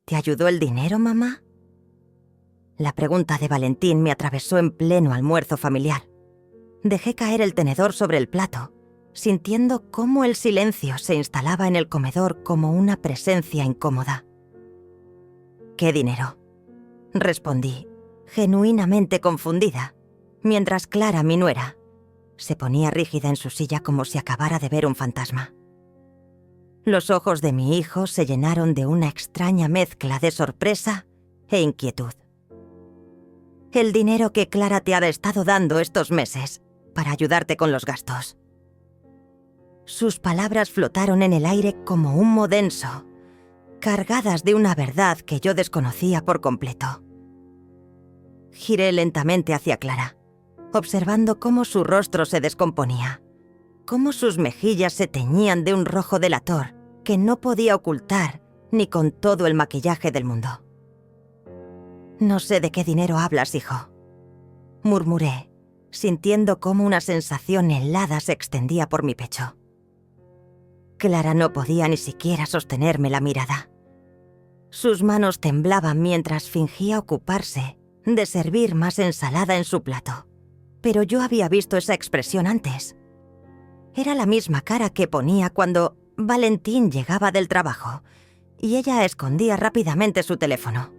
¿Te ayudó el dinero, mamá? La pregunta de Valentín me atravesó en pleno almuerzo familiar. Dejé caer el tenedor sobre el plato, sintiendo cómo el silencio se instalaba en el comedor como una presencia incómoda. ¿Qué dinero?, respondí, genuinamente confundida, mientras Clara, mi nuera, se ponía rígida en su silla como si acabara de ver un fantasma. Los ojos de mi hijo se llenaron de una extraña mezcla de sorpresa e inquietud. El dinero que Clara te ha estado dando estos meses para ayudarte con los gastos. Sus palabras flotaron en el aire como humo denso, cargadas de una verdad que yo desconocía por completo. Giré lentamente hacia Clara, observando cómo su rostro se descomponía, cómo sus mejillas se teñían de un rojo delator que no podía ocultar ni con todo el maquillaje del mundo. «No sé de qué dinero hablas, hijo», murmuré, sintiendo cómo una sensación helada se extendía por mi pecho. Clara no podía ni siquiera sostenerme la mirada. Sus manos temblaban mientras fingía ocuparse de servir más ensalada en su plato. Pero yo había visto esa expresión antes. Era la misma cara que ponía cuando Valentín llegaba del trabajo y ella escondía rápidamente su teléfono.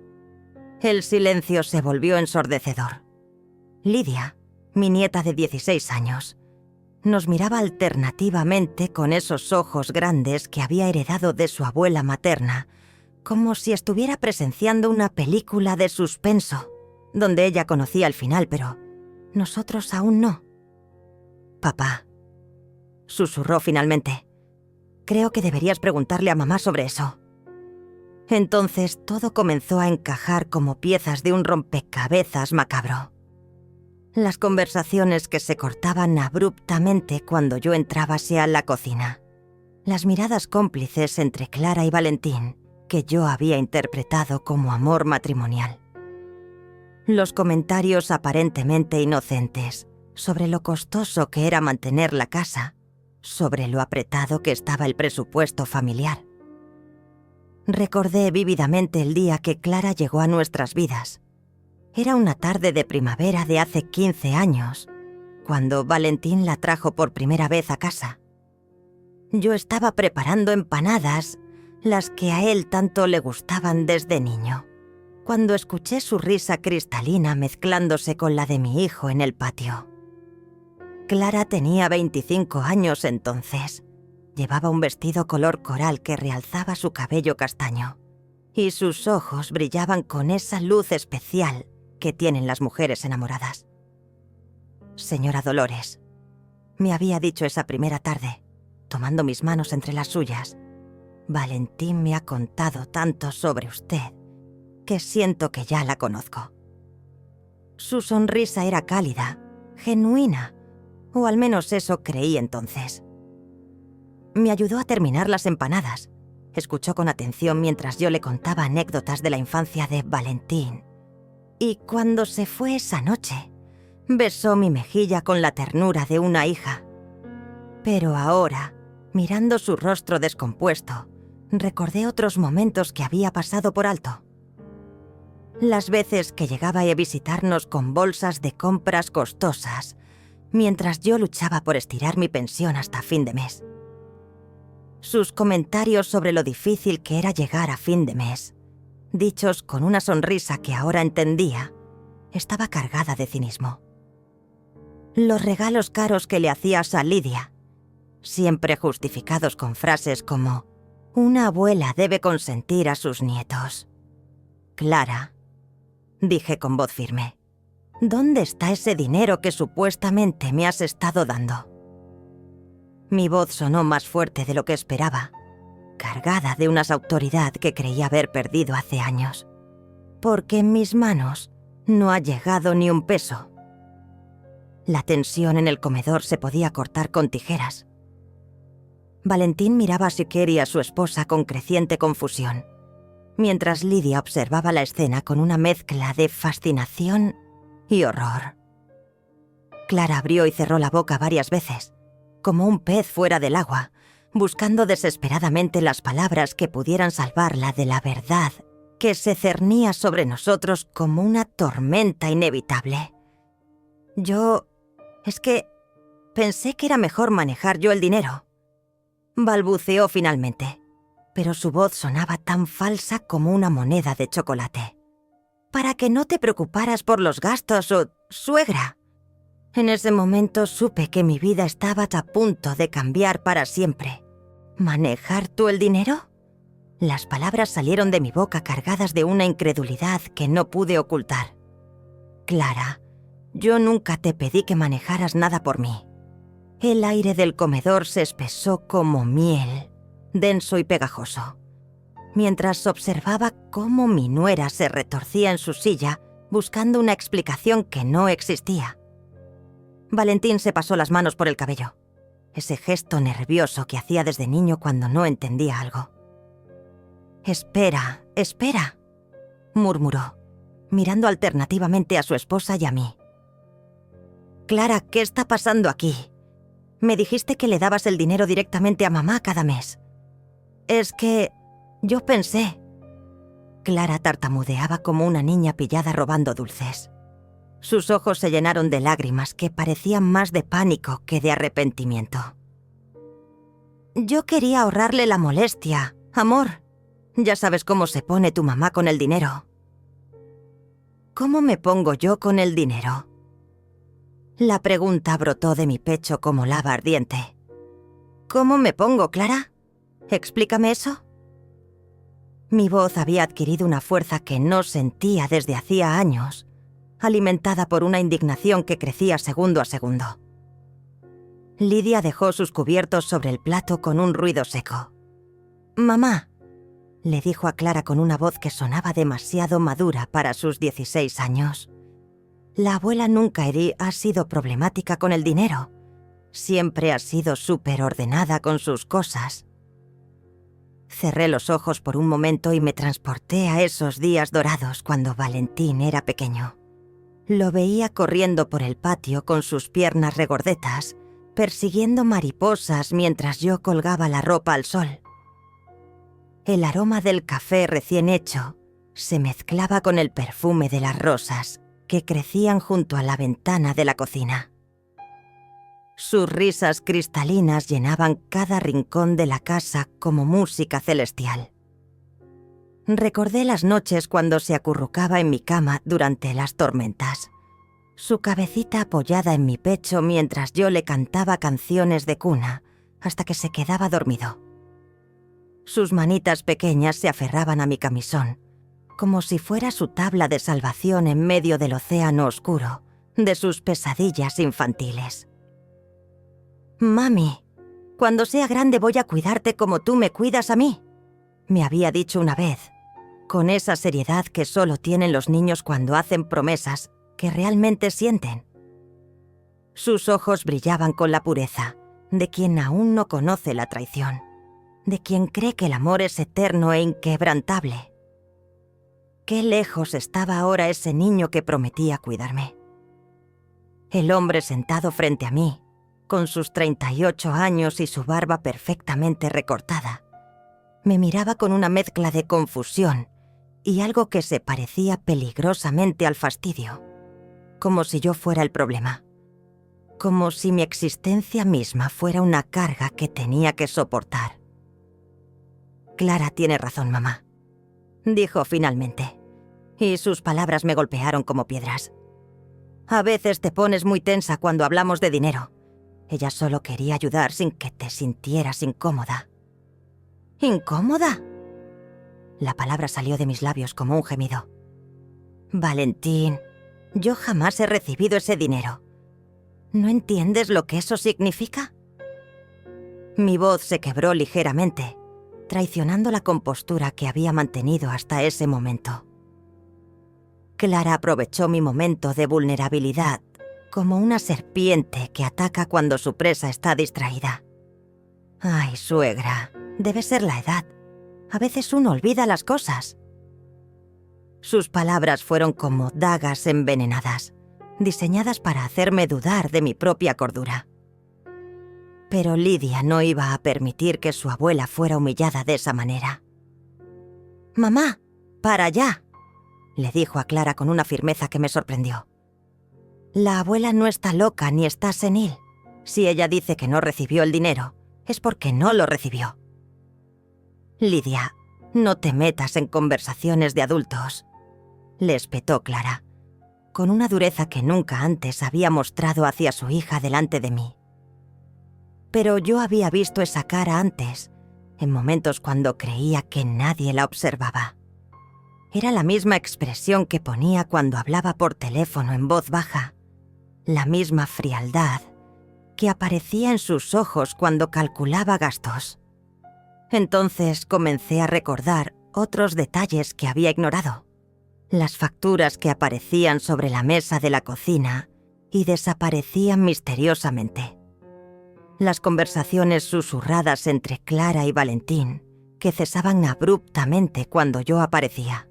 El silencio se volvió ensordecedor. Lidia, mi nieta de 16 años, nos miraba alternativamente con esos ojos grandes que había heredado de su abuela materna, como si estuviera presenciando una película de suspenso, donde ella conocía el final, pero nosotros aún no. «Papá», susurró finalmente, «creo que deberías preguntarle a mamá sobre eso». Entonces todo comenzó a encajar como piezas de un rompecabezas macabro. Las conversaciones que se cortaban abruptamente cuando yo entraba hacia la cocina. Las miradas cómplices entre Clara y Valentín, que yo había interpretado como amor matrimonial. Los comentarios aparentemente inocentes sobre lo costoso que era mantener la casa, sobre lo apretado que estaba el presupuesto familiar. Recordé vívidamente el día que Clara llegó a nuestras vidas. Era una tarde de primavera de hace 15 años, cuando Valentín la trajo por primera vez a casa. Yo estaba preparando empanadas, las que a él tanto le gustaban desde niño, cuando escuché su risa cristalina mezclándose con la de mi hijo en el patio. Clara tenía 25 años entonces. Llevaba un vestido color coral que realzaba su cabello castaño, y sus ojos brillaban con esa luz especial que tienen las mujeres enamoradas. «Señora Dolores», me había dicho esa primera tarde, tomando mis manos entre las suyas, «Valentín me ha contado tanto sobre usted que siento que ya la conozco». Su sonrisa era cálida, genuina, o al menos eso creí entonces. Me ayudó a terminar las empanadas. Escuchó con atención mientras yo le contaba anécdotas de la infancia de Valentín. Y cuando se fue esa noche, besó mi mejilla con la ternura de una hija. Pero ahora, mirando su rostro descompuesto, recordé otros momentos que había pasado por alto. Las veces que llegaba a visitarnos con bolsas de compras costosas, mientras yo luchaba por estirar mi pensión hasta fin de mes. Sus comentarios sobre lo difícil que era llegar a fin de mes, dichos con una sonrisa que ahora entendía, estaba cargada de cinismo. Los regalos caros que le hacías a Lidia, siempre justificados con frases como «una abuela debe consentir a sus nietos». «Clara», dije con voz firme, «¿dónde está ese dinero que supuestamente me has estado dando?» Mi voz sonó más fuerte de lo que esperaba, cargada de una autoridad que creía haber perdido hace años, porque en mis manos no ha llegado ni un peso. La tensión en el comedor se podía cortar con tijeras. Valentín miraba a Siquer y a su esposa con creciente confusión, mientras Lidia observaba la escena con una mezcla de fascinación y horror. Clara abrió y cerró la boca varias veces, como un pez fuera del agua, buscando desesperadamente las palabras que pudieran salvarla de la verdad que se cernía sobre nosotros como una tormenta inevitable. Es que pensé que era mejor manejar yo el dinero. Balbuceó finalmente, pero su voz sonaba tan falsa como una moneda de chocolate. Para que no te preocuparas por los gastos, suegra. En ese momento supe que mi vida estaba a punto de cambiar para siempre. ¿Manejar tú el dinero? Las palabras salieron de mi boca cargadas de una incredulidad que no pude ocultar. Clara, yo nunca te pedí que manejaras nada por mí. El aire del comedor se espesó como miel, denso y pegajoso, mientras observaba cómo mi nuera se retorcía en su silla buscando una explicación que no existía. Valentín se pasó las manos por el cabello, ese gesto nervioso que hacía desde niño cuando no entendía algo. «Espera, espera», murmuró, mirando alternativamente a su esposa y a mí. «Clara, ¿qué está pasando aquí? Me dijiste que le dabas el dinero directamente a mamá cada mes. Es que yo pensé...» Clara tartamudeaba como una niña pillada robando dulces. Sus ojos se llenaron de lágrimas que parecían más de pánico que de arrepentimiento. «Yo quería ahorrarle la molestia, amor. Ya sabes cómo se pone tu mamá con el dinero». «¿Cómo me pongo yo con el dinero?». La pregunta brotó de mi pecho como lava ardiente. «¿Cómo me pongo, Clara? Explícame eso». Mi voz había adquirido una fuerza que no sentía desde hacía años, alimentada por una indignación que crecía segundo a segundo. Lidia dejó sus cubiertos sobre el plato con un ruido seco. «Mamá», le dijo a Clara con una voz que sonaba demasiado madura para sus 16 años. La abuela nunca ha sido problemática con el dinero. Siempre ha sido súper ordenada con sus cosas. Cerré los ojos por un momento y me transporté a esos días dorados cuando Valentín era pequeño. Lo veía corriendo por el patio con sus piernas regordetas, persiguiendo mariposas mientras yo colgaba la ropa al sol. El aroma del café recién hecho se mezclaba con el perfume de las rosas que crecían junto a la ventana de la cocina. Sus risas cristalinas llenaban cada rincón de la casa como música celestial. Recordé las noches cuando se acurrucaba en mi cama durante las tormentas, su cabecita apoyada en mi pecho mientras yo le cantaba canciones de cuna hasta que se quedaba dormido. Sus manitas pequeñas se aferraban a mi camisón, como si fuera su tabla de salvación en medio del océano oscuro de sus pesadillas infantiles. «Mami, cuando sea grande voy a cuidarte como tú me cuidas a mí», me había dicho una vez, con esa seriedad que solo tienen los niños cuando hacen promesas que realmente sienten. Sus ojos brillaban con la pureza de quien aún no conoce la traición, de quien cree que el amor es eterno e inquebrantable. Qué lejos estaba ahora ese niño que prometía cuidarme. El hombre sentado frente a mí, con sus 38 años y su barba perfectamente recortada, me miraba con una mezcla de confusión y algo que se parecía peligrosamente al fastidio, como si yo fuera el problema, como si mi existencia misma fuera una carga que tenía que soportar. «Clara tiene razón, mamá», dijo finalmente, y sus palabras me golpearon como piedras. «A veces te pones muy tensa cuando hablamos de dinero. Ella solo quería ayudar sin que te sintieras incómoda». «¿Incómoda?». La palabra salió de mis labios como un gemido. «Valentín, yo jamás he recibido ese dinero. ¿No entiendes lo que eso significa?». Mi voz se quebró ligeramente, traicionando la compostura que había mantenido hasta ese momento. Clara aprovechó mi momento de vulnerabilidad como una serpiente que ataca cuando su presa está distraída. «Ay, suegra, debe ser la edad. A veces uno olvida las cosas». Sus palabras fueron como dagas envenenadas, diseñadas para hacerme dudar de mi propia cordura. Pero Lidia no iba a permitir que su abuela fuera humillada de esa manera. «Mamá, «Para ya», le dijo a Clara con una firmeza que me sorprendió. «La abuela no está loca ni está senil. Si ella dice que no recibió el dinero, es porque no lo recibió». «Lidia, no te metas en conversaciones de adultos», le espetó Clara, con una dureza que nunca antes había mostrado hacia su hija delante de mí. Pero yo había visto esa cara antes, en momentos cuando creía que nadie la observaba. Era la misma expresión que ponía cuando hablaba por teléfono en voz baja, la misma frialdad que aparecía en sus ojos cuando calculaba gastos. Entonces comencé a recordar otros detalles que había ignorado. Las facturas que aparecían sobre la mesa de la cocina y desaparecían misteriosamente. Las conversaciones susurradas entre Clara y Valentín, que cesaban abruptamente cuando yo aparecía.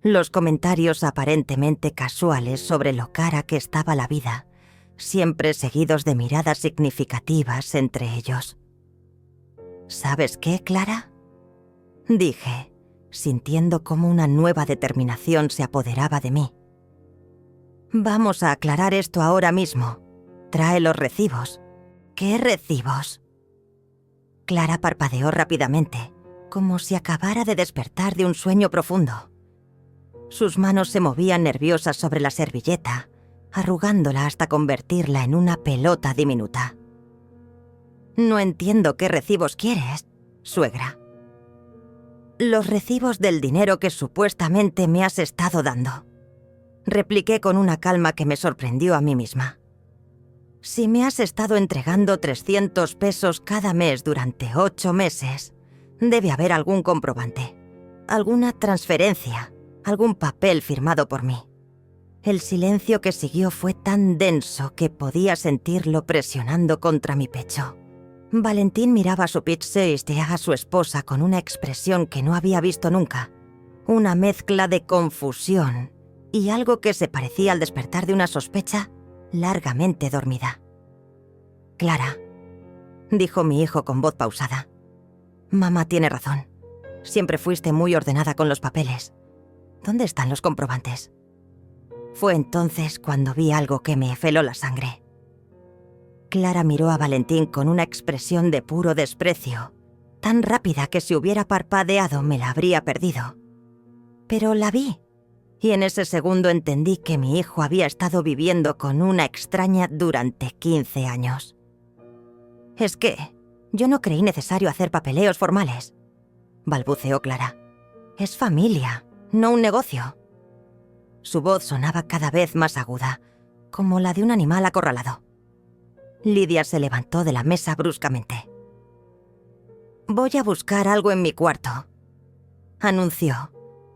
Los comentarios aparentemente casuales sobre lo cara que estaba la vida, siempre seguidos de miradas significativas entre ellos. ¿Sabes qué, Clara?, dije, sintiendo cómo una nueva determinación se apoderaba de mí. «Vamos a aclarar esto ahora mismo. Trae los recibos». «¿Qué recibos?». Clara parpadeó rápidamente, como si acabara de despertar de un sueño profundo. Sus manos se movían nerviosas sobre la servilleta, arrugándola hasta convertirla en una pelota diminuta. «No entiendo qué recibos quieres, suegra». «Los recibos del dinero que supuestamente me has estado dando», repliqué con una calma que me sorprendió a mí misma. «Si me has estado entregando 300 pesos cada mes durante 8 meses, debe haber algún comprobante, alguna transferencia, algún papel firmado por mí». El silencio que siguió fue tan denso que podía sentirlo presionando contra mi pecho. Valentín miraba a su pizzería, a su esposa, con una expresión que no había visto nunca. Una mezcla de confusión y algo que se parecía al despertar de una sospecha largamente dormida. «Clara», dijo mi hijo con voz pausada, «mamá tiene razón. Siempre fuiste muy ordenada con los papeles. ¿Dónde están los comprobantes?». Fue entonces cuando vi algo que me heló la sangre. Clara miró a Valentín con una expresión de puro desprecio, tan rápida que si hubiera parpadeado me la habría perdido. Pero la vi, y en ese segundo entendí que mi hijo había estado viviendo con una extraña durante 15 años. «Es que yo no creí necesario hacer papeleos formales», balbuceó Clara. «Es familia, no un negocio». Su voz sonaba cada vez más aguda, como la de un animal acorralado. Lidia se levantó de la mesa bruscamente. «Voy a buscar algo en mi cuarto», anunció,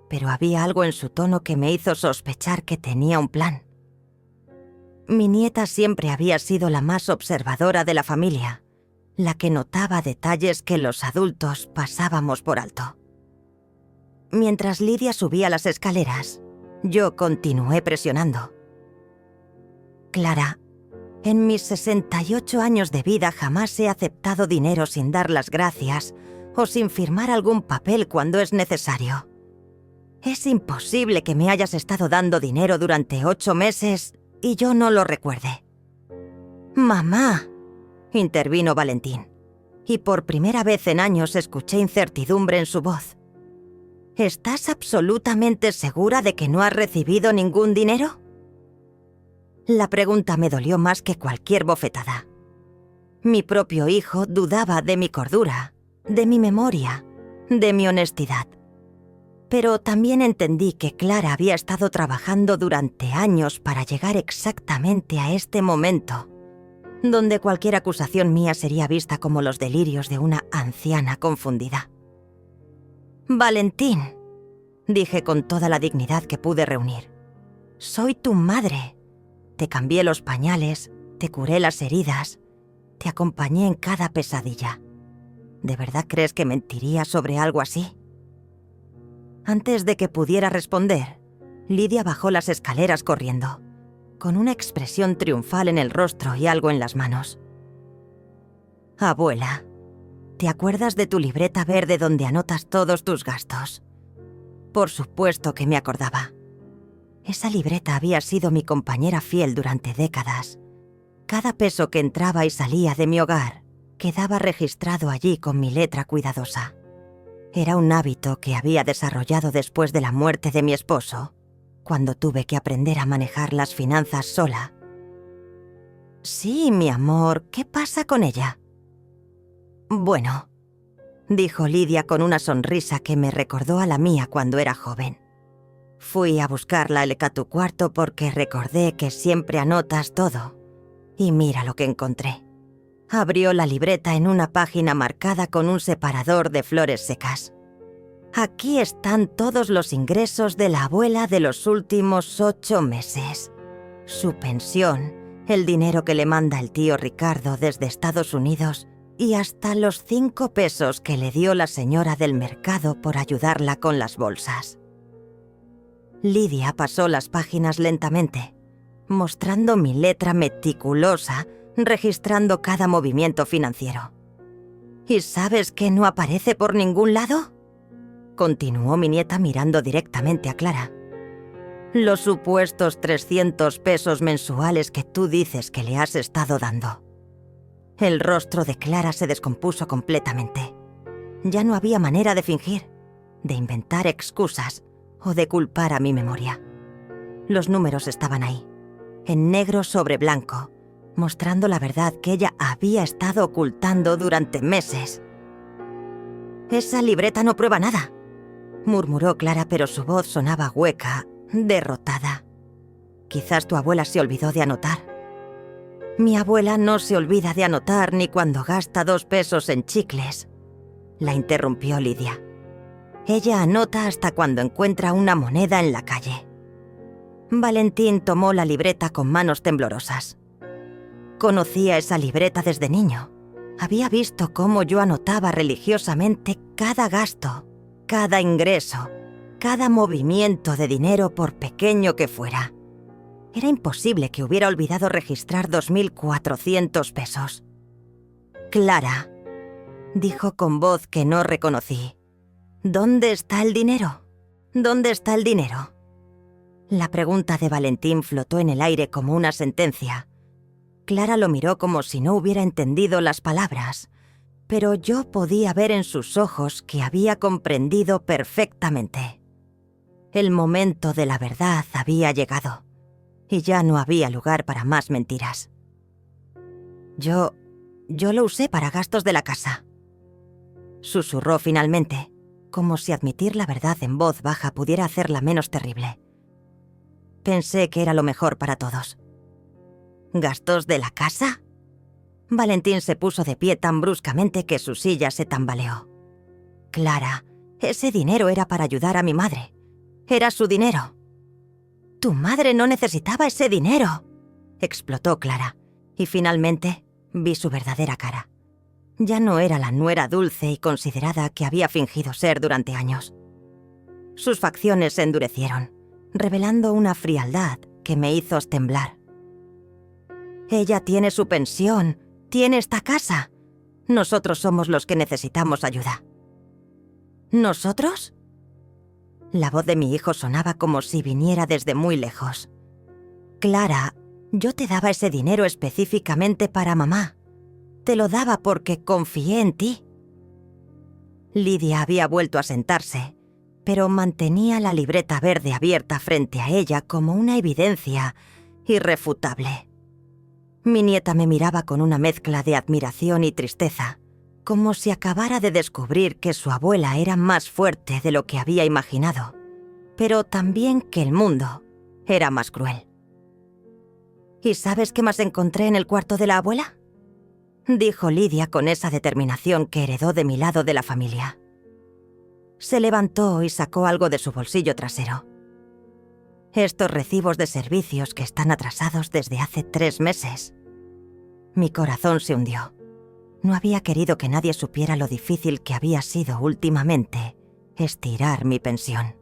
pero había algo en su tono que me hizo sospechar que tenía un plan. Mi nieta siempre había sido la más observadora de la familia, la que notaba detalles que los adultos pasábamos por alto. Mientras Lidia subía las escaleras, yo continué presionando. «Clara, en mis 68 años de vida jamás he aceptado dinero sin dar las gracias o sin firmar algún papel cuando es necesario. Es imposible que me hayas estado dando dinero durante 8 meses y yo no lo recuerde». «Mamá», intervino Valentín, y por primera vez en años escuché incertidumbre en su voz. «¿Estás absolutamente segura de que no has recibido ningún dinero?». La pregunta me dolió más que cualquier bofetada. Mi propio hijo dudaba de mi cordura, de mi memoria, de mi honestidad. Pero también entendí que Clara había estado trabajando durante años para llegar exactamente a este momento, donde cualquier acusación mía sería vista como los delirios de una anciana confundida. «Valentín», dije con toda la dignidad que pude reunir, «soy tu madre. Te cambié los pañales, te curé las heridas, te acompañé en cada pesadilla. ¿De verdad crees que mentiría sobre algo así?». Antes de que pudiera responder, Lidia bajó las escaleras corriendo, con una expresión triunfal en el rostro y algo en las manos. «Abuela, ¿te acuerdas de tu libreta verde donde anotas todos tus gastos? Por supuesto que me acordaba. Esa libreta había sido mi compañera fiel durante décadas. Cada peso que entraba y salía de mi hogar quedaba registrado allí con mi letra cuidadosa. Era un hábito que había desarrollado después de la muerte de mi esposo, cuando tuve que aprender a manejar las finanzas sola. Sí, mi amor, ¿qué pasa con ella? Bueno, dijo Lidia con una sonrisa que me recordó a la mía cuando era joven. Fui a buscarla a tu cuarto porque recordé que siempre anotas todo. Y mira lo que encontré. Abrió la libreta en una página marcada con un separador de flores secas. Aquí están todos los ingresos de la abuela de los últimos 8 meses. Su pensión, el dinero que le manda el tío Ricardo desde Estados Unidos y hasta los 5 pesos que le dio la señora del mercado por ayudarla con las bolsas. Lidia pasó las páginas lentamente, mostrando mi letra meticulosa, registrando cada movimiento financiero. ¿Y sabes que no aparece por ningún lado?, continuó mi nieta mirando directamente a Clara. Los supuestos 300 pesos mensuales que tú dices que le has estado dando. El rostro de Clara se descompuso completamente. Ya no había manera de fingir, de inventar excusas o de culpar a mi memoria. Los números estaban ahí, en negro sobre blanco, mostrando la verdad que ella había estado ocultando durante meses. «Esa libreta no prueba nada», murmuró Clara, pero su voz sonaba hueca, derrotada. «Quizás tu abuela se olvidó de anotar». «Mi abuela no se olvida de anotar ni cuando gasta 2 pesos en chicles», la interrumpió Lidia. «Ella anota hasta cuando encuentra una moneda en la calle». Valentín tomó la libreta con manos temblorosas. Conocía esa libreta desde niño. Había visto cómo yo anotaba religiosamente cada gasto, cada ingreso, cada movimiento de dinero por pequeño que fuera. Era imposible que hubiera olvidado registrar 2.400 pesos. «Clara», dijo con voz que no reconocí, «¿dónde está el dinero? ¿Dónde está el dinero?». La pregunta de Valentín flotó en el aire como una sentencia. Clara lo miró como si no hubiera entendido las palabras, pero yo podía ver en sus ojos que había comprendido perfectamente. El momento de la verdad había llegado, y ya no había lugar para más mentiras. Yo lo usé para gastos de la casa», susurró finalmente, como si admitir la verdad en voz baja pudiera hacerla menos terrible. Pensé que era lo mejor para todos. «¿Gastos de la casa?». Valentín se puso de pie tan bruscamente que su silla se tambaleó. «Clara, ese dinero era para ayudar a mi madre. Era su dinero». «Tu madre no necesitaba ese dinero», explotó Clara, y finalmente vi su verdadera cara. Ya no era la nuera dulce y considerada que había fingido ser durante años. Sus facciones se endurecieron, revelando una frialdad que me hizo temblar. «Ella tiene su pensión, tiene esta casa. Nosotros somos los que necesitamos ayuda». «¿Nosotros?». La voz de mi hijo sonaba como si viniera desde muy lejos. «Clara, yo te daba ese dinero específicamente para mamá. Te lo daba porque confié en ti». Lidia había vuelto a sentarse, pero mantenía la libreta verde abierta frente a ella como una evidencia irrefutable. Mi nieta me miraba con una mezcla de admiración y tristeza, como si acabara de descubrir que su abuela era más fuerte de lo que había imaginado, pero también que el mundo era más cruel. «¿Y sabes qué más encontré en el cuarto de la abuela?», dijo Lidia con esa determinación que heredó de mi lado de la familia. Se levantó y sacó algo de su bolsillo trasero. «Estos recibos de servicios que están atrasados desde hace 3 meses». Mi corazón se hundió. No había querido que nadie supiera lo difícil que había sido últimamente estirar mi pensión.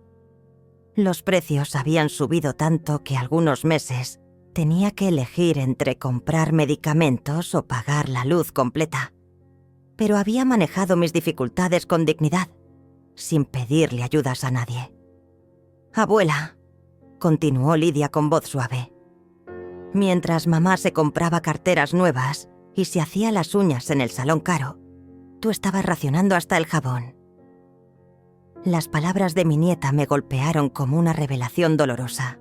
Los precios habían subido tanto que algunos meses tenía que elegir entre comprar medicamentos o pagar la luz completa. Pero había manejado mis dificultades con dignidad, sin pedirle ayudas a nadie. Abuela, continuó Lidia con voz suave. Mientras mamá se compraba carteras nuevas y se hacía las uñas en el salón caro, tú estabas racionando hasta el jabón. Las palabras de mi nieta me golpearon como una revelación dolorosa.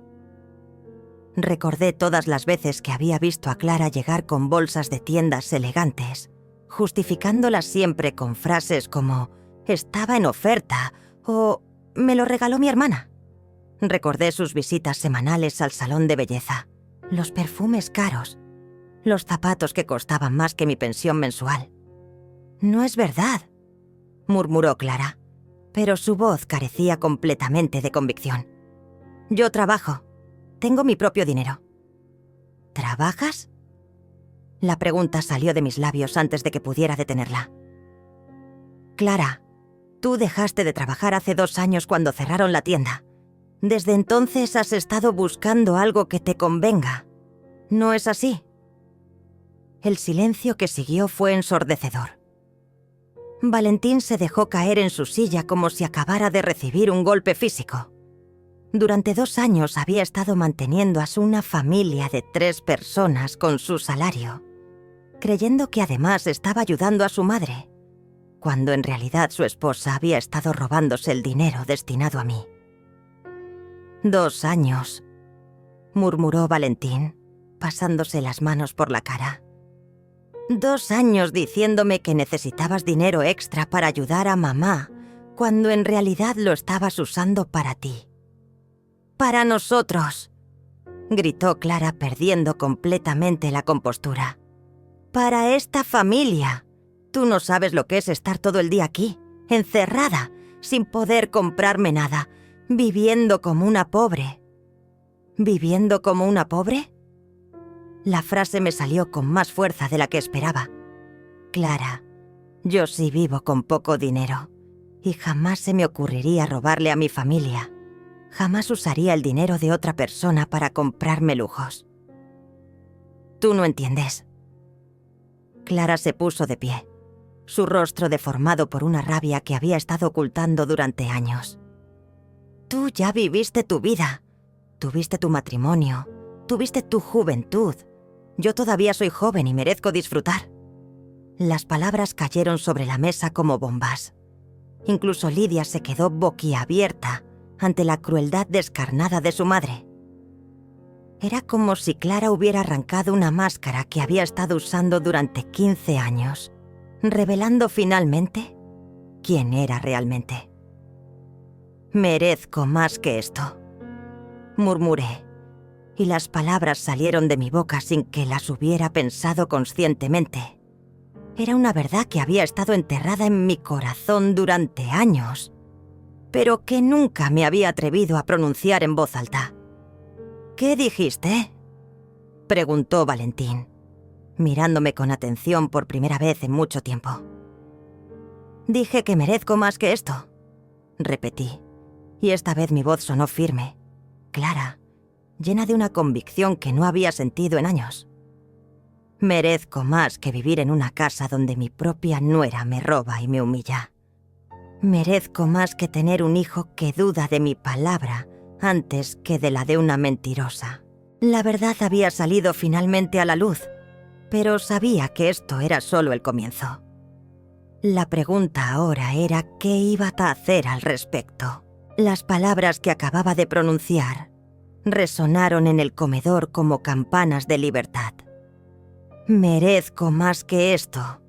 Recordé todas las veces que había visto a Clara llegar con bolsas de tiendas elegantes, justificándolas siempre con frases como «estaba en oferta» o «me lo regaló mi hermana». Recordé sus visitas semanales al salón de belleza, los perfumes caros, los zapatos que costaban más que mi pensión mensual. «No es verdad», murmuró Clara, pero su voz carecía completamente de convicción. «Yo trabajo. Tengo mi propio dinero». «¿Trabajas?». La pregunta salió de mis labios antes de que pudiera detenerla. «Clara, tú dejaste de trabajar hace 2 años cuando cerraron la tienda. Desde entonces has estado buscando algo que te convenga. ¿No es así?». El silencio que siguió fue ensordecedor. Valentín se dejó caer en su silla como si acabara de recibir un golpe físico. Durante 2 años había estado manteniendo a una familia de 3 personas con su salario, creyendo que además estaba ayudando a su madre, cuando en realidad su esposa había estado robándose el dinero destinado a mí. 2 años, murmuró Valentín, pasándose las manos por la cara. 2 años diciéndome que necesitabas dinero extra para ayudar a mamá, cuando en realidad lo estabas usando para ti. «Para nosotros», gritó Clara perdiendo completamente la compostura. «Para esta familia. Tú no sabes lo que es estar todo el día aquí, encerrada, sin poder comprarme nada, viviendo como una pobre». ¿Viviendo como una pobre? La frase me salió con más fuerza de la que esperaba. «Clara, yo sí vivo con poco dinero, y jamás se me ocurriría robarle a mi familia. Jamás usaría el dinero de otra persona para comprarme lujos». «Tú no entiendes». Clara se puso de pie, su rostro deformado por una rabia que había estado ocultando durante años. «Tú ya viviste tu vida, tuviste tu matrimonio, tuviste tu juventud. Yo todavía soy joven y merezco disfrutar». Las palabras cayeron sobre la mesa como bombas. Incluso Lidia se quedó boquiabierta ante la crueldad descarnada de su madre. Era como si Clara hubiera arrancado una máscara que había estado usando durante 15 años, revelando finalmente quién era realmente. «Merezco más que esto», murmuré, y las palabras salieron de mi boca sin que las hubiera pensado conscientemente. Era una verdad que había estado enterrada en mi corazón durante años, pero que nunca me había atrevido a pronunciar en voz alta. «¿Qué dijiste?», preguntó Valentín, mirándome con atención por primera vez en mucho tiempo. «Dije que merezco más que esto», repetí, y esta vez mi voz sonó firme, clara, llena de una convicción que no había sentido en años. «Merezco más que vivir en una casa donde mi propia nuera me roba y me humilla. Merezco más que tener un hijo que duda de mi palabra antes que de la de una mentirosa». La verdad había salido finalmente a la luz, pero sabía que esto era solo el comienzo. La pregunta ahora era qué iba a hacer al respecto. Las palabras que acababa de pronunciar resonaron en el comedor como campanas de libertad. «Merezco más que esto».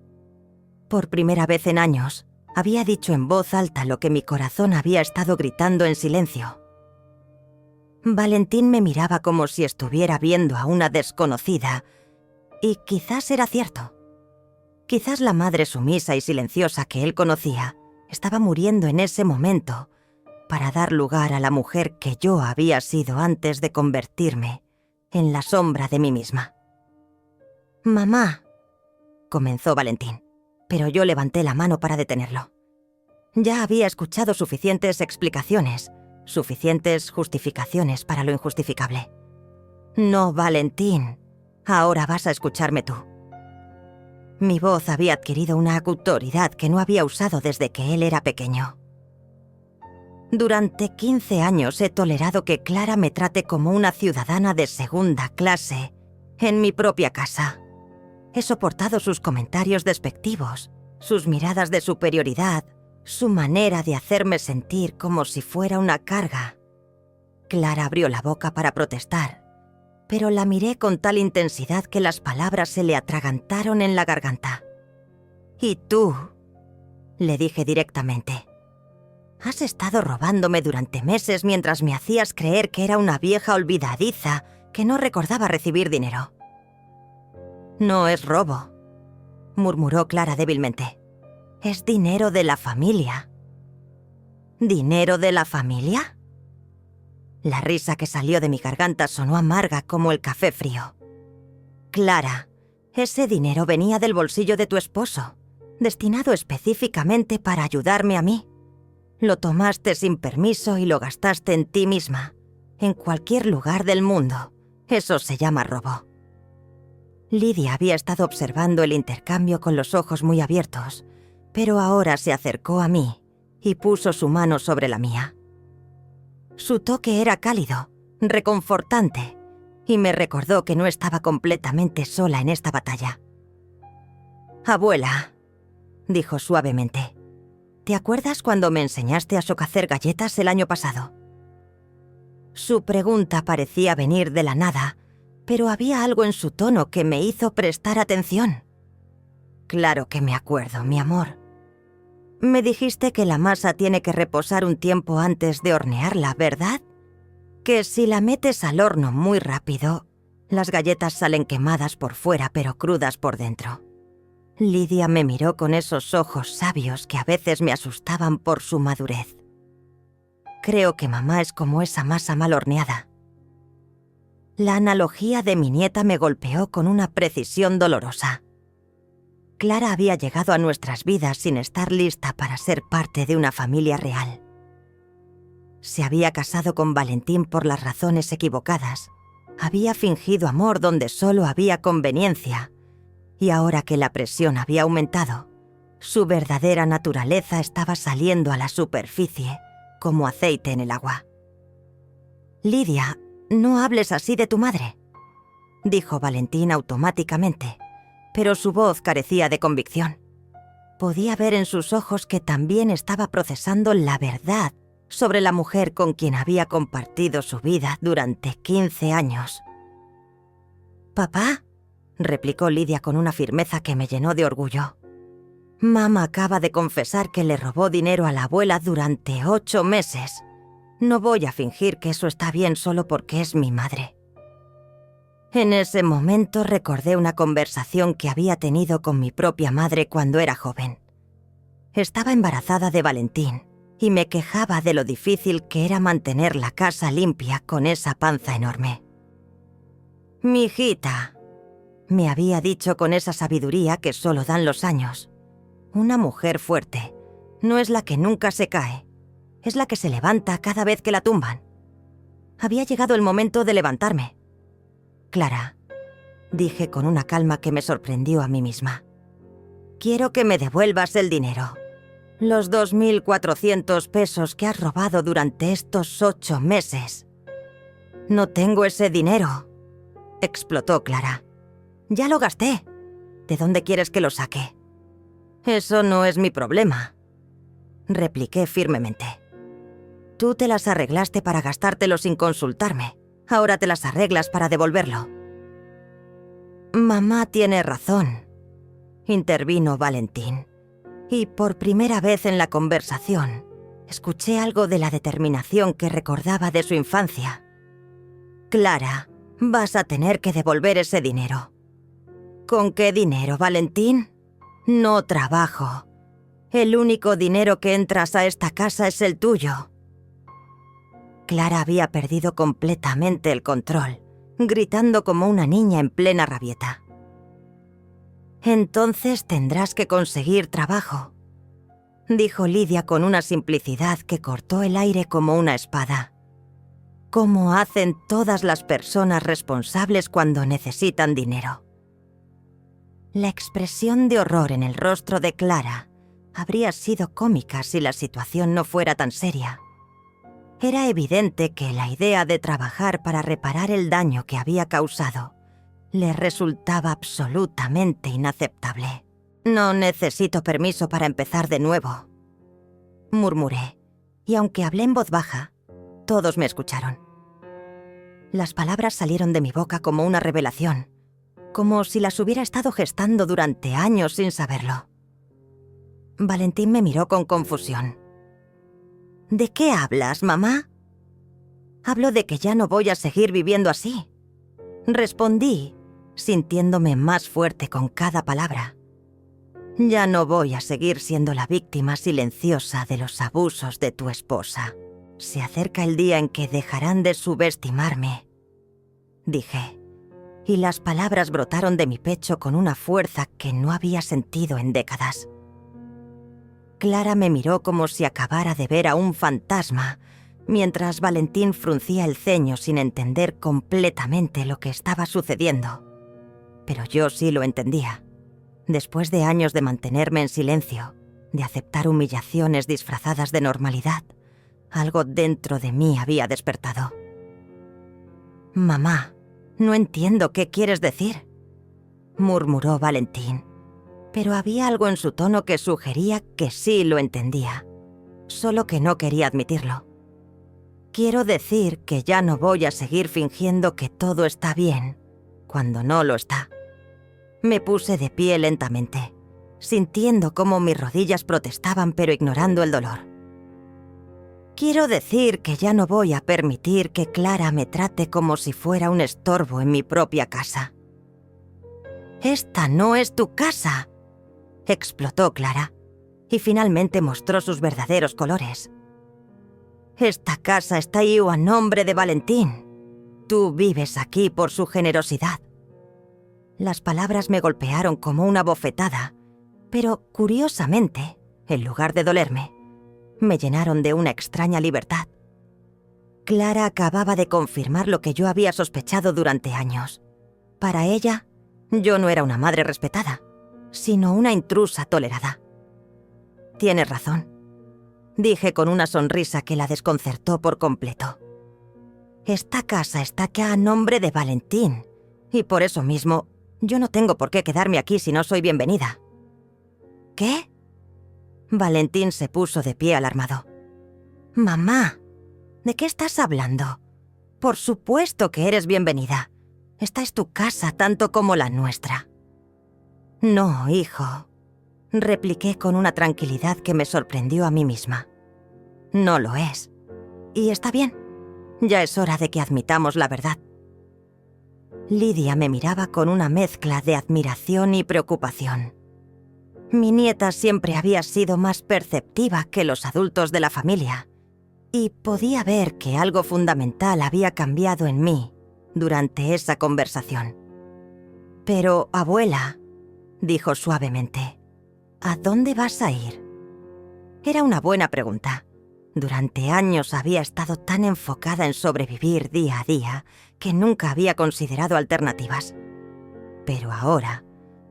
Por primera vez en años, había dicho en voz alta lo que mi corazón había estado gritando en silencio. Valentín me miraba como si estuviera viendo a una desconocida, y quizás era cierto. Quizás la madre sumisa y silenciosa que él conocía estaba muriendo en ese momento para dar lugar a la mujer que yo había sido antes de convertirme en la sombra de mí misma. «Mamá», comenzó Valentín, pero yo levanté la mano para detenerlo. Ya había escuchado suficientes explicaciones, suficientes justificaciones para lo injustificable. «No, Valentín, ahora vas a escucharme tú». Mi voz había adquirido una autoridad que no había usado desde que él era pequeño. Durante 15 años he tolerado que Clara me trate como una ciudadana de segunda clase en mi propia casa. He soportado sus comentarios despectivos, sus miradas de superioridad, su manera de hacerme sentir como si fuera una carga. Clara abrió la boca para protestar, pero la miré con tal intensidad que las palabras se le atragantaron en la garganta. «¿Y tú?», le dije directamente. «Has estado robándome durante meses mientras me hacías creer que era una vieja olvidadiza que no recordaba recibir dinero». «No es robo», murmuró Clara débilmente. «Es dinero de la familia». «¿Dinero de la familia?». La risa que salió de mi garganta sonó amarga como el café frío. «Clara, ese dinero venía del bolsillo de tu esposo, destinado específicamente para ayudarme a mí. Lo tomaste sin permiso y lo gastaste en ti misma, en cualquier lugar del mundo. Eso se llama robo». Lidia había estado observando el intercambio con los ojos muy abiertos, pero ahora se acercó a mí y puso su mano sobre la mía. Su toque era cálido, reconfortante, y me recordó que no estaba completamente sola en esta batalla. «Abuela», dijo suavemente, «¿te acuerdas cuando me enseñaste a socacer galletas el año pasado?». Su pregunta parecía venir de la nada, pero había algo en su tono que me hizo prestar atención. «Claro que me acuerdo, mi amor. Me dijiste que la masa tiene que reposar un tiempo antes de hornearla, ¿verdad? Que si la metes al horno muy rápido, las galletas salen quemadas por fuera pero crudas por dentro». Lidia me miró con esos ojos sabios que a veces me asustaban por su madurez. «Creo que mamá es como esa masa mal horneada». La analogía de mi nieta me golpeó con una precisión dolorosa. Clara había llegado a nuestras vidas sin estar lista para ser parte de una familia real. Se había casado con Valentín por las razones equivocadas. Había fingido amor donde solo había conveniencia. Y ahora que la presión había aumentado, su verdadera naturaleza estaba saliendo a la superficie, como aceite en el agua. «Lidia, no hables así de tu madre», dijo Valentín automáticamente, pero su voz carecía de convicción. Podía ver en sus ojos que también estaba procesando la verdad sobre la mujer con quien había compartido su vida durante 15 años. «Papá», replicó Lidia con una firmeza que me llenó de orgullo. «Mamá acaba de confesar que le robó dinero a la abuela durante 8 meses. No voy a fingir que eso está bien solo porque es mi madre». En ese momento recordé una conversación que había tenido con mi propia madre cuando era joven. Estaba embarazada de Valentín y me quejaba de lo difícil que era mantener la casa limpia con esa panza enorme. «Mijita», me había dicho con esa sabiduría que solo dan los años, «una mujer fuerte no es la que nunca se cae, es la que se levanta cada vez que la tumban». Había llegado el momento de levantarme. «Clara», dije con una calma que me sorprendió a mí misma, «quiero que me devuelvas el dinero. Los 2.400 pesos que has robado durante estos 8 meses. «No tengo ese dinero», explotó Clara. «Ya lo gasté. ¿De dónde quieres que lo saque?» «Eso no es mi problema», repliqué firmemente. «Tú te las arreglaste para gastártelo sin consultarme. Ahora te las arreglas para devolverlo». «Mamá tiene razón», intervino Valentín. Y por primera vez en la conversación, escuché algo de la determinación que recordaba de su infancia. «Clara, vas a tener que devolver ese dinero». «¿Con qué dinero, Valentín? No trabajo. El único dinero que entras a esta casa es el tuyo». Clara había perdido completamente el control, gritando como una niña en plena rabieta. «Entonces tendrás que conseguir trabajo», dijo Lidia con una simplicidad que cortó el aire como una espada. «Como hacen todas las personas responsables cuando necesitan dinero». La expresión de horror en el rostro de Clara habría sido cómica si la situación no fuera tan seria. Era evidente que la idea de trabajar para reparar el daño que había causado le resultaba absolutamente inaceptable. «No necesito permiso para empezar de nuevo», murmuré, y aunque hablé en voz baja, todos me escucharon. Las palabras salieron de mi boca como una revelación, como si las hubiera estado gestando durante años sin saberlo. Valentín me miró con confusión. «¿De qué hablas, mamá?» «Hablo de que ya no voy a seguir viviendo así», respondí, sintiéndome más fuerte con cada palabra. «Ya no voy a seguir siendo la víctima silenciosa de los abusos de tu esposa. Se acerca el día en que dejarán de subestimarme», dije, y las palabras brotaron de mi pecho con una fuerza que no había sentido en décadas. Clara me miró como si acabara de ver a un fantasma, mientras Valentín fruncía el ceño sin entender completamente lo que estaba sucediendo. Pero yo sí lo entendía. Después de años de mantenerme en silencio, de aceptar humillaciones disfrazadas de normalidad, algo dentro de mí había despertado. «Mamá, no entiendo qué quieres decir», murmuró Valentín, pero había algo en su tono que sugería que sí lo entendía, solo que no quería admitirlo. «Quiero decir que ya no voy a seguir fingiendo que todo está bien, cuando no lo está». Me puse de pie lentamente, sintiendo cómo mis rodillas protestaban pero ignorando el dolor. «Quiero decir que ya no voy a permitir que Clara me trate como si fuera un estorbo en mi propia casa». «Esta no es tu casa», explotó Clara, y finalmente mostró sus verdaderos colores. «Esta casa está ahí a nombre de Valentín. Tú vives aquí por su generosidad». Las palabras me golpearon como una bofetada, pero curiosamente, en lugar de dolerme, me llenaron de una extraña libertad. Clara acababa de confirmar lo que yo había sospechado durante años. Para ella, yo no era una madre respetada, sino una intrusa tolerada. «Tienes razón», dije con una sonrisa que la desconcertó por completo. «Esta casa está aquí a nombre de Valentín, y por eso mismo yo no tengo por qué quedarme aquí si no soy bienvenida». «¿Qué?». Valentín se puso de pie alarmado. «Mamá, ¿de qué estás hablando? Por supuesto que eres bienvenida. Esta es tu casa tanto como la nuestra». «No, hijo», repliqué con una tranquilidad que me sorprendió a mí misma. «No lo es. Y está bien. Ya es hora de que admitamos la verdad». Lidia me miraba con una mezcla de admiración y preocupación. Mi nieta siempre había sido más perceptiva que los adultos de la familia, y podía ver que algo fundamental había cambiado en mí durante esa conversación. «Pero, abuela», dijo suavemente, «¿a dónde vas a ir?». Era una buena pregunta. Durante años había estado tan enfocada en sobrevivir día a día que nunca había considerado alternativas. Pero ahora,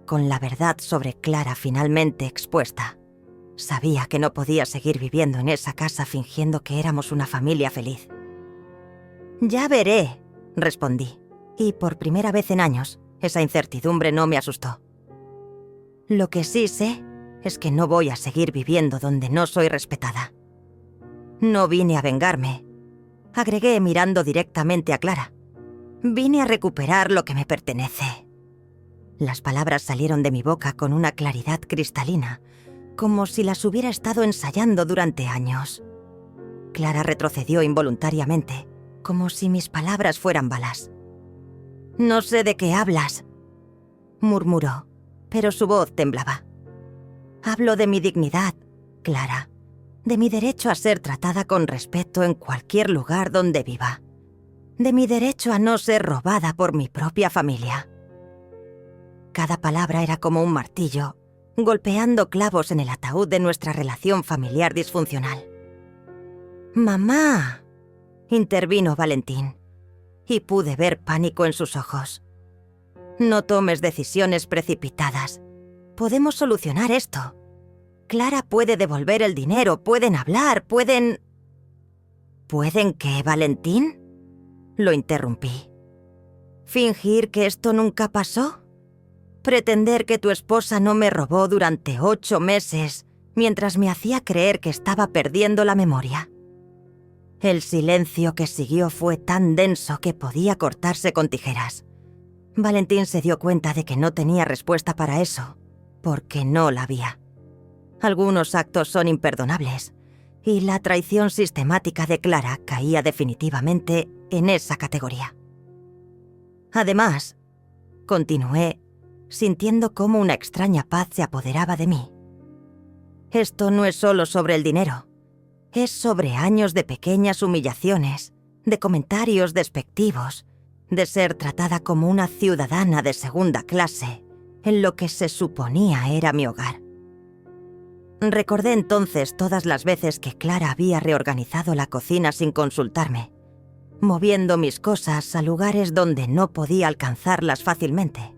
con la verdad sobre Clara finalmente expuesta, sabía que no podía seguir viviendo en esa casa fingiendo que éramos una familia feliz. «Ya veré», respondí, y por primera vez en años, esa incertidumbre no me asustó. «Lo que sí sé es que no voy a seguir viviendo donde no soy respetada. No vine a vengarme», agregué mirando directamente a Clara. «Vine a recuperar lo que me pertenece». Las palabras salieron de mi boca con una claridad cristalina, como si las hubiera estado ensayando durante años. Clara retrocedió involuntariamente, como si mis palabras fueran balas. «No sé de qué hablas», murmuró, pero su voz temblaba. «Hablo de mi dignidad, Clara, de mi derecho a ser tratada con respeto en cualquier lugar donde viva, de mi derecho a no ser robada por mi propia familia». Cada palabra era como un martillo, golpeando clavos en el ataúd de nuestra relación familiar disfuncional. «Mamá», intervino Valentín, y pude ver pánico en sus ojos. «No tomes decisiones precipitadas. Podemos solucionar esto. Clara puede devolver el dinero, pueden hablar, pueden...». ¿Pueden qué, Valentín? Lo interrumpí. ¿Fingir que esto nunca pasó? ¿Pretender que tu esposa no me robó durante 8 meses mientras me hacía creer que estaba perdiendo la memoria? El silencio que siguió fue tan denso que podía cortarse con tijeras. Valentín se dio cuenta de que no tenía respuesta para eso, porque no la había. Algunos actos son imperdonables, y la traición sistemática de Clara caía definitivamente en esa categoría. Además, continué, sintiendo cómo una extraña paz se apoderaba de mí. Esto no es solo sobre el dinero, es sobre años de pequeñas humillaciones, de comentarios despectivos, de ser tratada como una ciudadana de segunda clase, en lo que se suponía era mi hogar. Recordé entonces todas las veces que Clara había reorganizado la cocina sin consultarme, moviendo mis cosas a lugares donde no podía alcanzarlas fácilmente.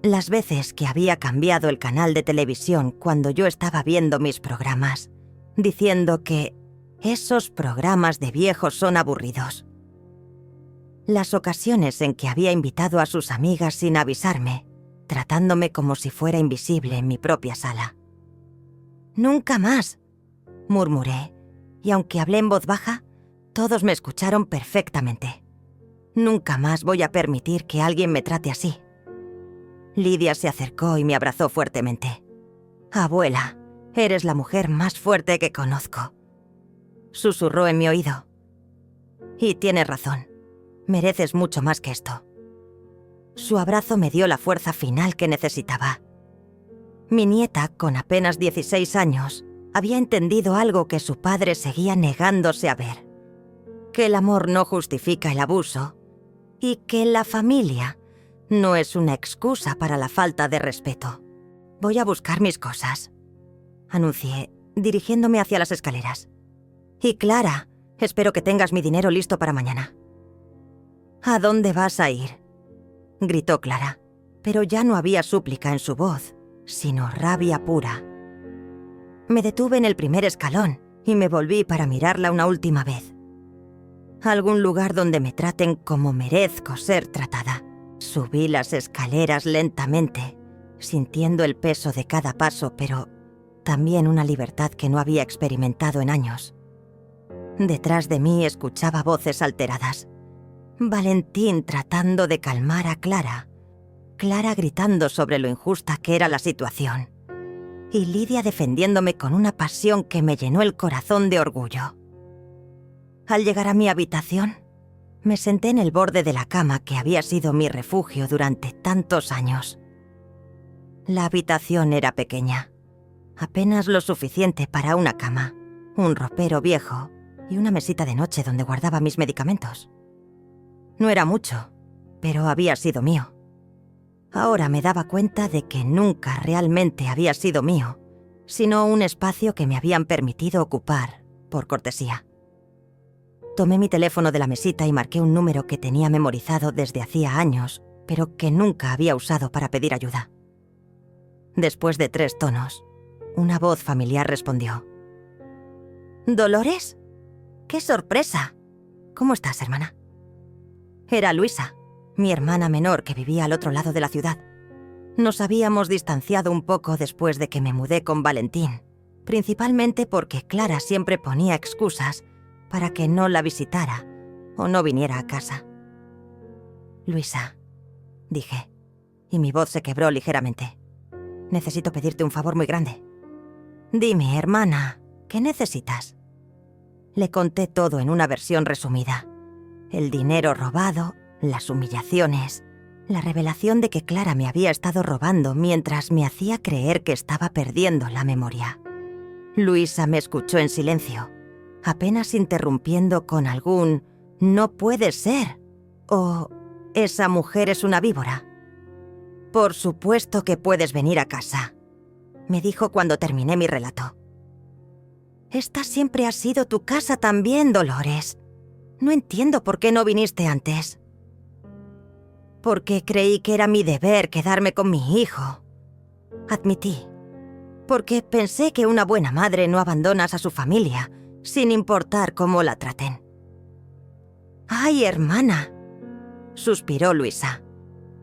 Las veces que había cambiado el canal de televisión cuando yo estaba viendo mis programas, diciendo que esos programas de viejos son aburridos. Las ocasiones en que había invitado a sus amigas sin avisarme, tratándome como si fuera invisible en mi propia sala. «Nunca más», murmuré, y aunque hablé en voz baja, todos me escucharon perfectamente. «Nunca más voy a permitir que alguien me trate así». Lidia se acercó y me abrazó fuertemente. «Abuela, eres la mujer más fuerte que conozco», susurró en mi oído. «Y tienes razón, mereces mucho más que esto». Su abrazo me dio la fuerza final que necesitaba. Mi nieta, con apenas 16 años, había entendido algo que su padre seguía negándose a ver: que el amor no justifica el abuso y que la familia no es una excusa para la falta de respeto. «Voy a buscar mis cosas», anuncié, dirigiéndome hacia las escaleras. «Y Clara, espero que tengas mi dinero listo para mañana». «¿A dónde vas a ir?», gritó Clara, pero ya no había súplica en su voz, sino rabia pura. Me detuve en el primer escalón y me volví para mirarla una última vez. «Algún lugar donde me traten como merezco ser tratada». Subí las escaleras lentamente, sintiendo el peso de cada paso, pero también una libertad que no había experimentado en años. Detrás de mí escuchaba voces alteradas. Valentín tratando de calmar a Clara, Clara gritando sobre lo injusta que era la situación, y Lidia defendiéndome con una pasión que me llenó el corazón de orgullo. Al llegar a mi habitación, me senté en el borde de la cama que había sido mi refugio durante tantos años. La habitación era pequeña, apenas lo suficiente para una cama, un ropero viejo y una mesita de noche donde guardaba mis medicamentos. No era mucho, pero había sido mío. Ahora me daba cuenta de que nunca realmente había sido mío, sino un espacio que me habían permitido ocupar por cortesía. Tomé mi teléfono de la mesita y marqué un número que tenía memorizado desde hacía años, pero que nunca había usado para pedir ayuda. Después de 3 tonos, una voz familiar respondió. «¿Dolores? ¡Qué sorpresa! ¿Cómo estás, hermana?» Era Luisa, mi hermana menor que vivía al otro lado de la ciudad. Nos habíamos distanciado un poco después de que me mudé con Valentín, principalmente porque Clara siempre ponía excusas para que no la visitara o no viniera a casa. «Luisa», dije, y mi voz se quebró ligeramente. «Necesito pedirte un favor muy grande». «Dime, hermana, ¿qué necesitas?» Le conté todo en una versión resumida. El dinero robado, las humillaciones, la revelación de que Clara me había estado robando mientras me hacía creer que estaba perdiendo la memoria. Luisa me escuchó en silencio, apenas interrumpiendo con algún «no puede ser» o «esa mujer es una víbora». «Por supuesto que puedes venir a casa», me dijo cuando terminé mi relato. «Esta siempre ha sido tu casa también, Dolores. No entiendo por qué no viniste antes». «Porque creí que era mi deber quedarme con mi hijo», admití. «Porque pensé que una buena madre no abandonas a su familia sin importar cómo la traten. ¡Ay, hermana!, suspiró Luisa.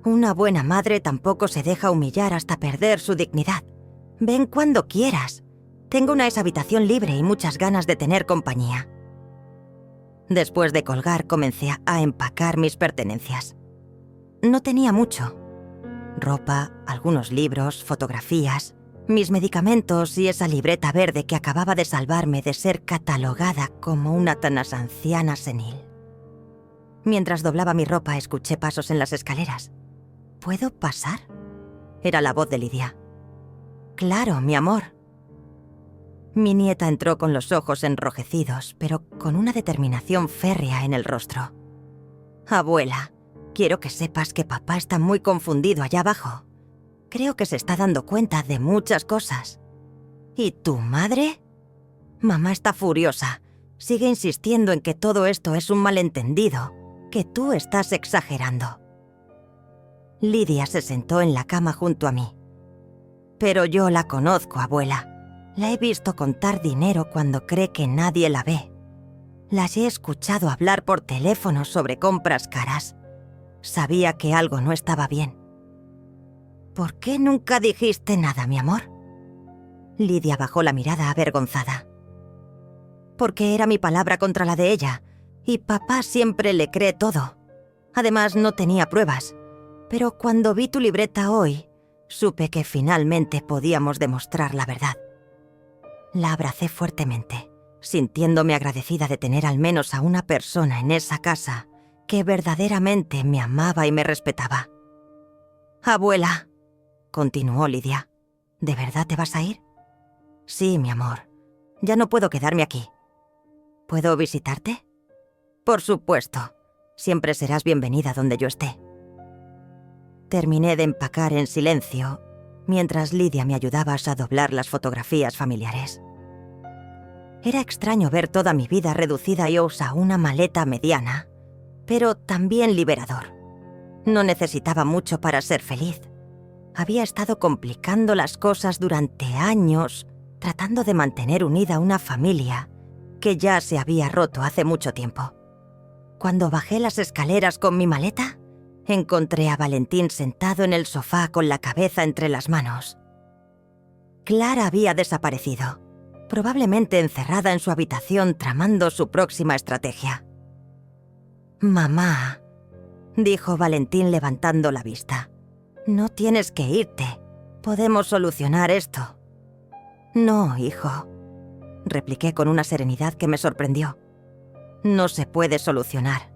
Una buena madre tampoco se deja humillar hasta perder su dignidad. Ven cuando quieras. Tengo una habitación libre y muchas ganas de tener compañía. Después de colgar, comencé a empacar mis pertenencias. No tenía mucho. Ropa, algunos libros, fotografías, mis medicamentos y esa libreta verde que acababa de salvarme de ser catalogada como una tan anciana senil. Mientras doblaba mi ropa, escuché pasos en las escaleras. ¿Puedo pasar?, era la voz de Lidia. «Claro, mi amor». Mi nieta entró con los ojos enrojecidos, pero con una determinación férrea en el rostro. «Abuela, quiero que sepas que papá está muy confundido allá abajo. Creo que se está dando cuenta de muchas cosas. ¿Y tu madre? Mamá está furiosa. Sigue insistiendo en que todo esto es un malentendido, que tú estás exagerando». Lidia se sentó en la cama junto a mí. «Pero yo la conozco, abuela. La he visto contar dinero cuando cree que nadie la ve. Las he escuchado hablar por teléfono sobre compras caras. Sabía que algo no estaba bien». «¿Por qué nunca dijiste nada, mi amor?». Lidia bajó la mirada avergonzada. «Porque era mi palabra contra la de ella, y papá siempre le cree todo. Además, no tenía pruebas. Pero cuando vi tu libreta hoy, supe que finalmente podíamos demostrar la verdad». La abracé fuertemente, sintiéndome agradecida de tener al menos a una persona en esa casa que verdaderamente me amaba y me respetaba. «Abuela», continuó Lidia, ¿de verdad te vas a ir? «Sí, mi amor. Ya no puedo quedarme aquí». «¿Puedo visitarte?» «Por supuesto. Siempre serás bienvenida donde yo esté». Terminé de empacar en silencio, mientras Lidia me ayudaba a doblar las fotografías familiares. Era extraño ver toda mi vida reducida a una maleta mediana, pero también liberador. No necesitaba mucho para ser feliz. Había estado complicando las cosas durante años, tratando de mantener unida una familia que ya se había roto hace mucho tiempo. Cuando bajé las escaleras con mi maleta, encontré a Valentín sentado en el sofá con la cabeza entre las manos. Clara había desaparecido, probablemente encerrada en su habitación tramando su próxima estrategia. «Mamá», dijo Valentín levantando la vista, «no tienes que irte. Podemos solucionar esto». «No, hijo», repliqué con una serenidad que me sorprendió. «No se puede solucionar.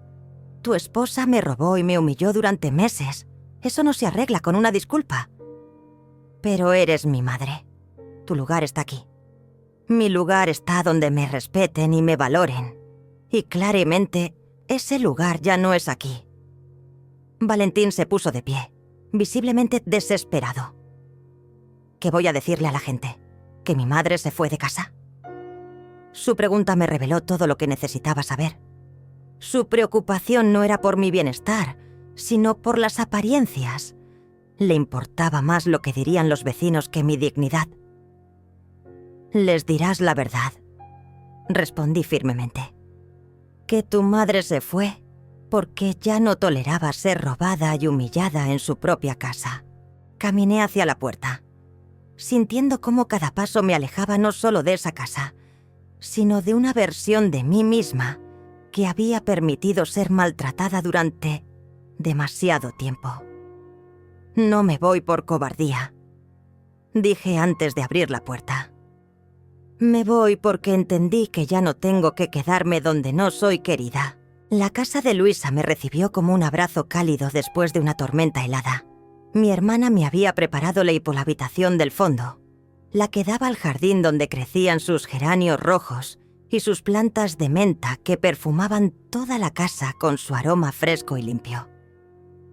Tu esposa me robó y me humilló durante meses. Eso no se arregla con una disculpa. Pero eres mi madre. Tu lugar está aquí. Mi lugar está donde me respeten y me valoren. Y claramente, ese lugar ya no es aquí». Valentín se puso de pie, visiblemente desesperado. «¿Qué voy a decirle a la gente? ¿Que mi madre se fue de casa?». Su pregunta me reveló todo lo que necesitaba saber. Su preocupación no era por mi bienestar, sino por las apariencias. Le importaba más lo que dirían los vecinos que mi dignidad. «Les dirás la verdad», respondí firmemente. «Que tu madre se fue porque ya no toleraba ser robada y humillada en su propia casa». Caminé hacia la puerta, sintiendo cómo cada paso me alejaba no solo de esa casa, sino de una versión de mí misma que había permitido ser maltratada durante demasiado tiempo. «No me voy por cobardía», dije antes de abrir la puerta. «Me voy porque entendí que ya no tengo que quedarme donde no soy querida». La casa de Luisa me recibió como un abrazo cálido después de una tormenta helada. Mi hermana me había preparado la habitación del fondo, la que daba al jardín donde crecían sus geranios rojos y sus plantas de menta que perfumaban toda la casa con su aroma fresco y limpio.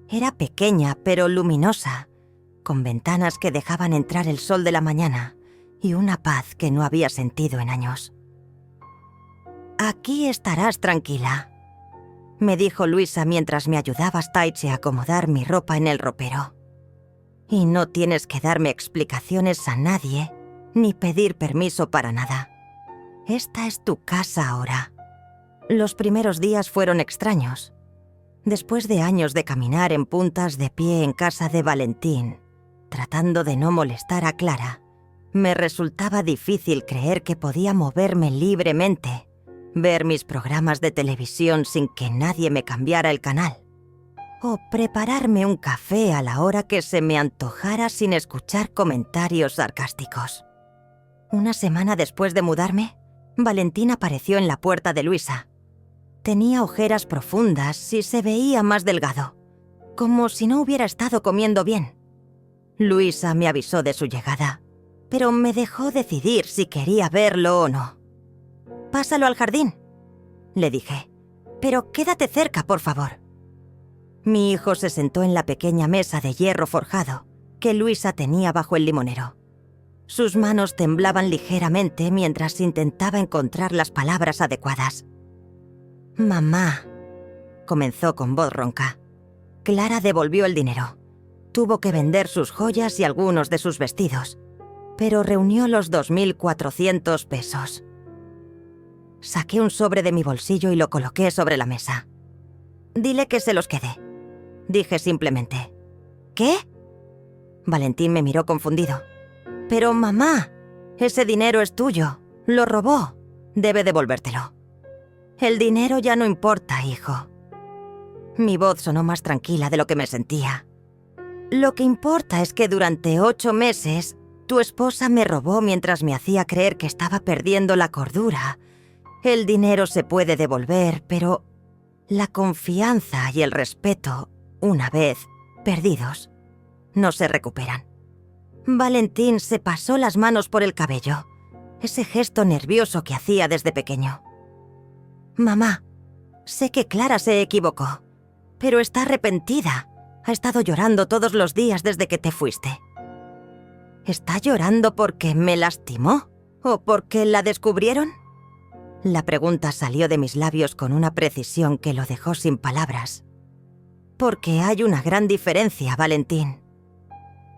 Era pequeña pero luminosa, con ventanas que dejaban entrar el sol de la mañana y una paz que no había sentido en años. «Aquí estarás tranquila», me dijo Luisa mientras me ayudabas Taichi a acomodar mi ropa en el ropero. «Y no tienes que darme explicaciones a nadie ni pedir permiso para nada. Esta es tu casa ahora. Los primeros días fueron extraños. Después de años de caminar en puntas de pie en casa de Valentín, tratando de no molestar a Clara, me resultaba difícil creer que podía moverme libremente, ver mis programas de televisión sin que nadie me cambiara el canal, o prepararme un café a la hora que se me antojara sin escuchar comentarios sarcásticos. Una semana después de mudarme, Valentín apareció en la puerta de Luisa. Tenía ojeras profundas y se veía más delgado, como si no hubiera estado comiendo bien. Luisa me avisó de su llegada, pero me dejó decidir si quería verlo o no. «Pásalo al jardín», le dije, «pero quédate cerca, por favor». Mi hijo se sentó en la pequeña mesa de hierro forjado que Luisa tenía bajo el limonero. Sus manos temblaban ligeramente mientras intentaba encontrar las palabras adecuadas. «Mamá», comenzó con voz ronca. «Clara devolvió el dinero. Tuvo que vender sus joyas y algunos de sus vestidos, pero reunió los 2.400 pesos. Saqué un sobre de mi bolsillo y lo coloqué sobre la mesa. «Dile que se los quede», dije simplemente. «¿Qué?». Valentín me miró confundido. «Pero mamá, ese dinero es tuyo. Lo robó. Debe devolvértelo». «El dinero ya no importa, hijo». Mi voz sonó más tranquila de lo que me sentía. «Lo que importa es que durante 8 meses tu esposa me robó mientras me hacía creer que estaba perdiendo la cordura. El dinero se puede devolver, pero la confianza y el respeto, una vez perdidos, no se recuperan». Valentín se pasó las manos por el cabello, ese gesto nervioso que hacía desde pequeño. «Mamá, sé que Clara se equivocó, pero está arrepentida. Ha estado llorando todos los días desde que te fuiste». ¿Está llorando porque me lastimó? ¿O porque la descubrieron? La pregunta salió de mis labios con una precisión que lo dejó sin palabras. Porque hay una gran diferencia, Valentín.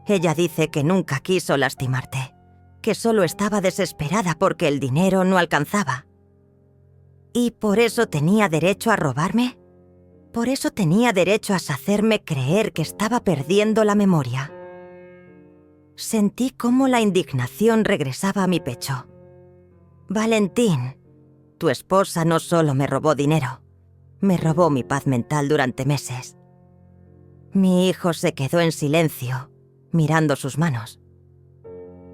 Ella dice que nunca quiso lastimarte, que solo estaba desesperada porque el dinero no alcanzaba. ¿Y por eso tenía derecho a robarme? ¿Por eso tenía derecho a hacerme creer que estaba perdiendo la memoria? Sentí cómo la indignación regresaba a mi pecho. «Valentín, tu esposa no solo me robó dinero, me robó mi paz mental durante meses». Mi hijo se quedó en silencio, mirando sus manos.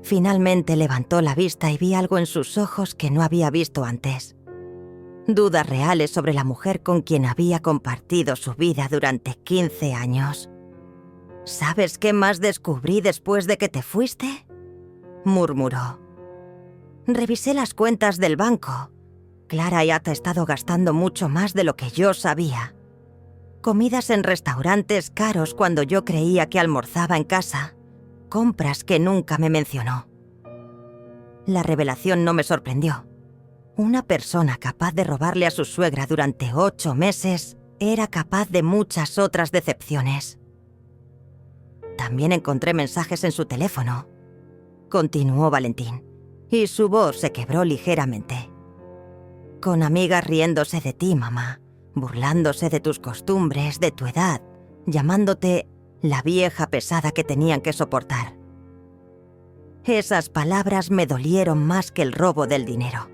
Finalmente levantó la vista y vi algo en sus ojos que no había visto antes. Dudas reales sobre la mujer con quien había compartido su vida durante 15 años. «¿Sabes qué más descubrí después de que te fuiste?», murmuró. «Revisé las cuentas del banco. Clara ya te ha estado gastando mucho más de lo que yo sabía. Comidas en restaurantes caros cuando yo creía que almorzaba en casa. Compras que nunca me mencionó». La revelación no me sorprendió. Una persona capaz de robarle a su suegra durante 8 meses era capaz de muchas otras decepciones. «También encontré mensajes en su teléfono», continuó Valentín, y su voz se quebró ligeramente. «Con amigas riéndose de ti, mamá, burlándose de tus costumbres, de tu edad, llamándote la vieja pesada que tenían que soportar». Esas palabras me dolieron más que el robo del dinero.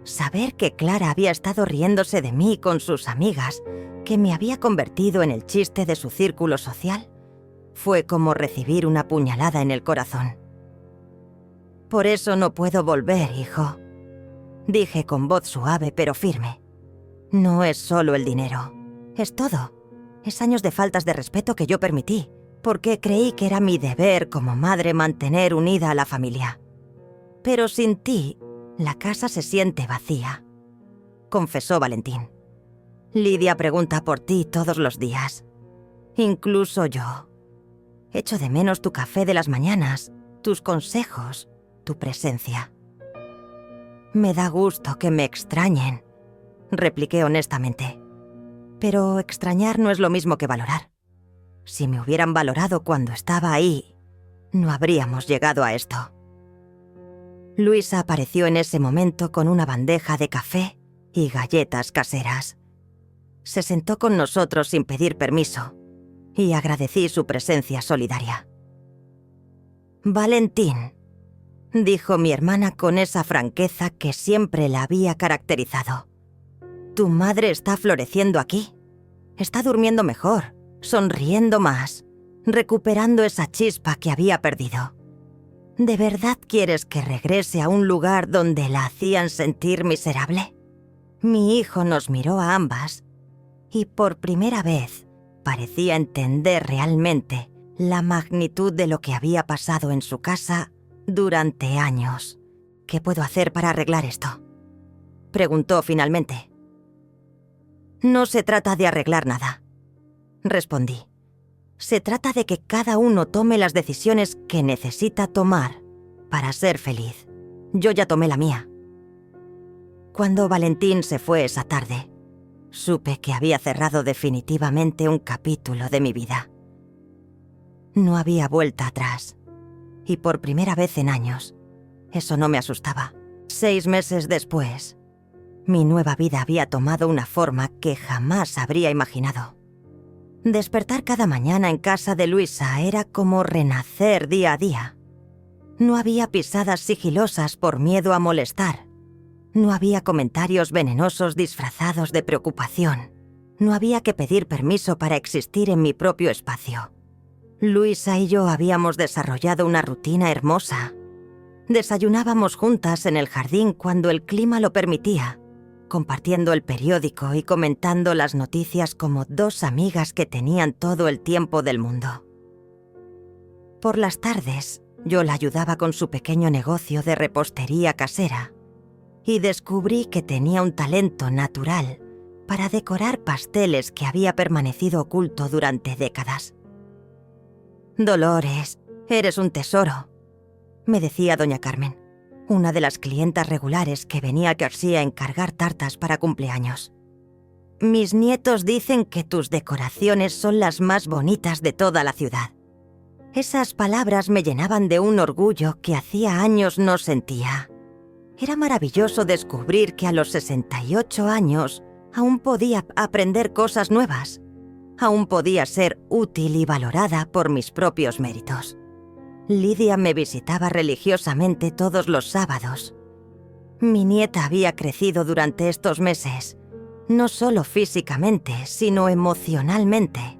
Saber que Clara había estado riéndose de mí con sus amigas, que me había convertido en el chiste de su círculo social, fue como recibir una puñalada en el corazón. «Por eso no puedo volver, hijo», dije con voz suave pero firme. «No es solo el dinero, es todo. Es años de faltas de respeto que yo permití, porque creí que era mi deber como madre mantener unida a la familia. Pero sin ti, la casa se siente vacía», confesó Valentín. «Lidia pregunta por ti todos los días. Incluso yo. Echo de menos tu café de las mañanas, tus consejos, tu presencia». «Me da gusto que me extrañen», repliqué honestamente. «Pero extrañar no es lo mismo que valorar. Si me hubieran valorado cuando estaba ahí, no habríamos llegado a esto». Luisa apareció en ese momento con una bandeja de café y galletas caseras. Se sentó con nosotros sin pedir permiso y agradecí su presencia solidaria. «Valentín», dijo mi hermana con esa franqueza que siempre la había caracterizado. «Tu madre está floreciendo aquí. Está durmiendo mejor, sonriendo más, recuperando esa chispa que había perdido. ¿De verdad quieres que regrese a un lugar donde la hacían sentir miserable?» Mi hijo nos miró a ambas y por primera vez parecía entender realmente la magnitud de lo que había pasado en su casa durante años. «¿Qué puedo hacer para arreglar esto?», preguntó finalmente. «No se trata de arreglar nada», respondí. «Se trata de que cada uno tome las decisiones que necesita tomar para ser feliz. Yo ya tomé la mía». Cuando Valentín se fue esa tarde, supe que había cerrado definitivamente un capítulo de mi vida. No había vuelta atrás, y por primera vez en años, eso no me asustaba. 6 meses después, mi nueva vida había tomado una forma que jamás habría imaginado. Despertar cada mañana en casa de Luisa era como renacer día a día. No había pisadas sigilosas por miedo a molestar. No había comentarios venenosos disfrazados de preocupación. No había que pedir permiso para existir en mi propio espacio. Luisa y yo habíamos desarrollado una rutina hermosa. Desayunábamos juntas en el jardín cuando el clima lo permitía, compartiendo el periódico y comentando las noticias como 2 amigas que tenían todo el tiempo del mundo. Por las tardes, yo la ayudaba con su pequeño negocio de repostería casera y descubrí que tenía un talento natural para decorar pasteles que había permanecido oculto durante décadas. «Dolores, eres un tesoro», me decía doña Carmen, una de las clientas regulares que venía a Quercy a encargar tartas para cumpleaños. «Mis nietos dicen que tus decoraciones son las más bonitas de toda la ciudad». Esas palabras me llenaban de un orgullo que hacía años no sentía. Era maravilloso descubrir que a los 68 años aún podía aprender cosas nuevas. Aún podía ser útil y valorada por mis propios méritos. Lidia me visitaba religiosamente todos los sábados. Mi nieta había crecido durante estos meses, no solo físicamente, sino emocionalmente.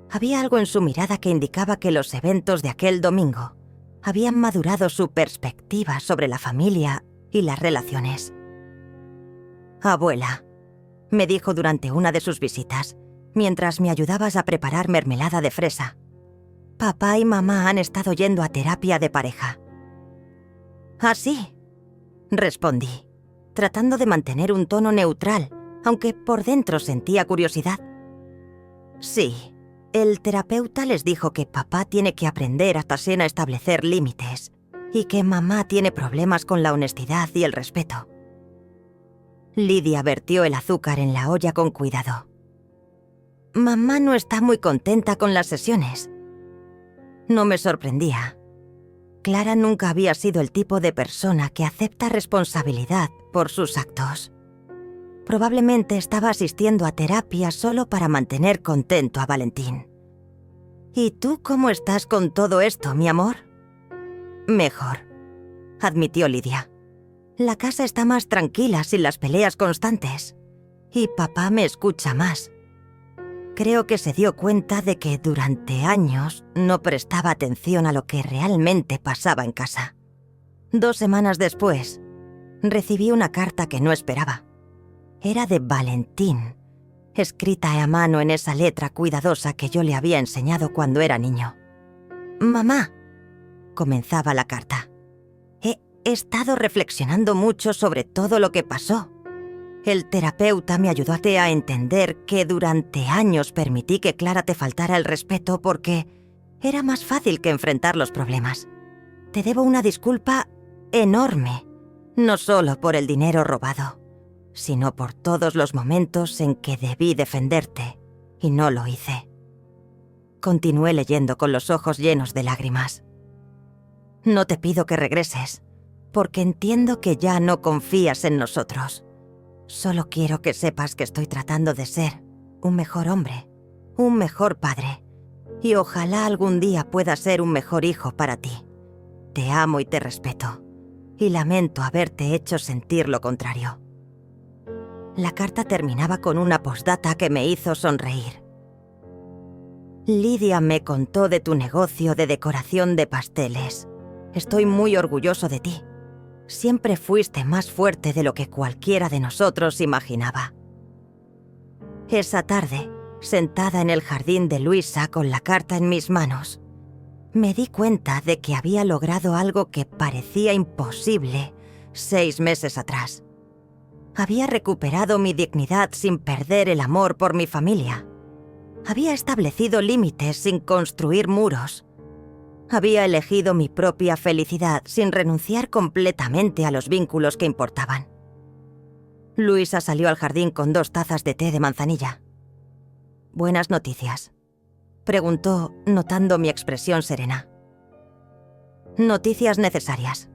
Había algo en su mirada que indicaba que los eventos de aquel domingo habían madurado su perspectiva sobre la familia y las relaciones. «Abuela», me dijo durante una de sus visitas, mientras me ayudabas a preparar mermelada de fresa, «papá y mamá han estado yendo a terapia de pareja». «¿Ah, sí?», respondí, tratando de mantener un tono neutral, aunque por dentro sentía curiosidad. «Sí. El terapeuta les dijo que papá tiene que aprender a establecer límites y que mamá tiene problemas con la honestidad y el respeto». Lidia vertió el azúcar en la olla con cuidado. «Mamá no está muy contenta con las sesiones». No me sorprendía. Clara nunca había sido el tipo de persona que acepta responsabilidad por sus actos. Probablemente estaba asistiendo a terapia solo para mantener contento a Valentín. «¿Y tú cómo estás con todo esto, mi amor?» «Mejor», admitió Lidia. «La casa está más tranquila sin las peleas constantes. Y papá me escucha más. Creo que se dio cuenta de que durante años no prestaba atención a lo que realmente pasaba en casa». 2 semanas después, recibí una carta que no esperaba. Era de Valentín, escrita a mano en esa letra cuidadosa que yo le había enseñado cuando era niño. «Mamá», comenzaba la carta, «he estado reflexionando mucho sobre todo lo que pasó. El terapeuta me ayudó a entender que durante años permití que Clara te faltara el respeto porque era más fácil que enfrentar los problemas. Te debo una disculpa enorme, no solo por el dinero robado, sino por todos los momentos en que debí defenderte y no lo hice». Continué leyendo con los ojos llenos de lágrimas. «No te pido que regreses. porque entiendo que ya no confías en nosotros. Solo quiero que sepas que estoy tratando de ser un mejor hombre, un mejor padre, y ojalá algún día pueda ser un mejor hijo para ti. Te amo y te respeto, y lamento haberte hecho sentir lo contrario. La carta terminaba con una postdata que me hizo sonreír. Lidia me contó de tu negocio de decoración de pasteles. Estoy muy orgulloso de ti. Siempre fuiste más fuerte de lo que cualquiera de nosotros imaginaba. Esa tarde, sentada en el jardín de Luisa con la carta en mis manos, me di cuenta de que había logrado algo que parecía imposible 6 meses atrás. Había recuperado mi dignidad sin perder el amor por mi familia. Había establecido límites sin construir muros. Había elegido mi propia felicidad sin renunciar completamente a los vínculos que importaban. Luisa salió al jardín con 2 tazas de té de manzanilla. «¿Buenas noticias?», preguntó, notando mi expresión serena. «Noticias necesarias»,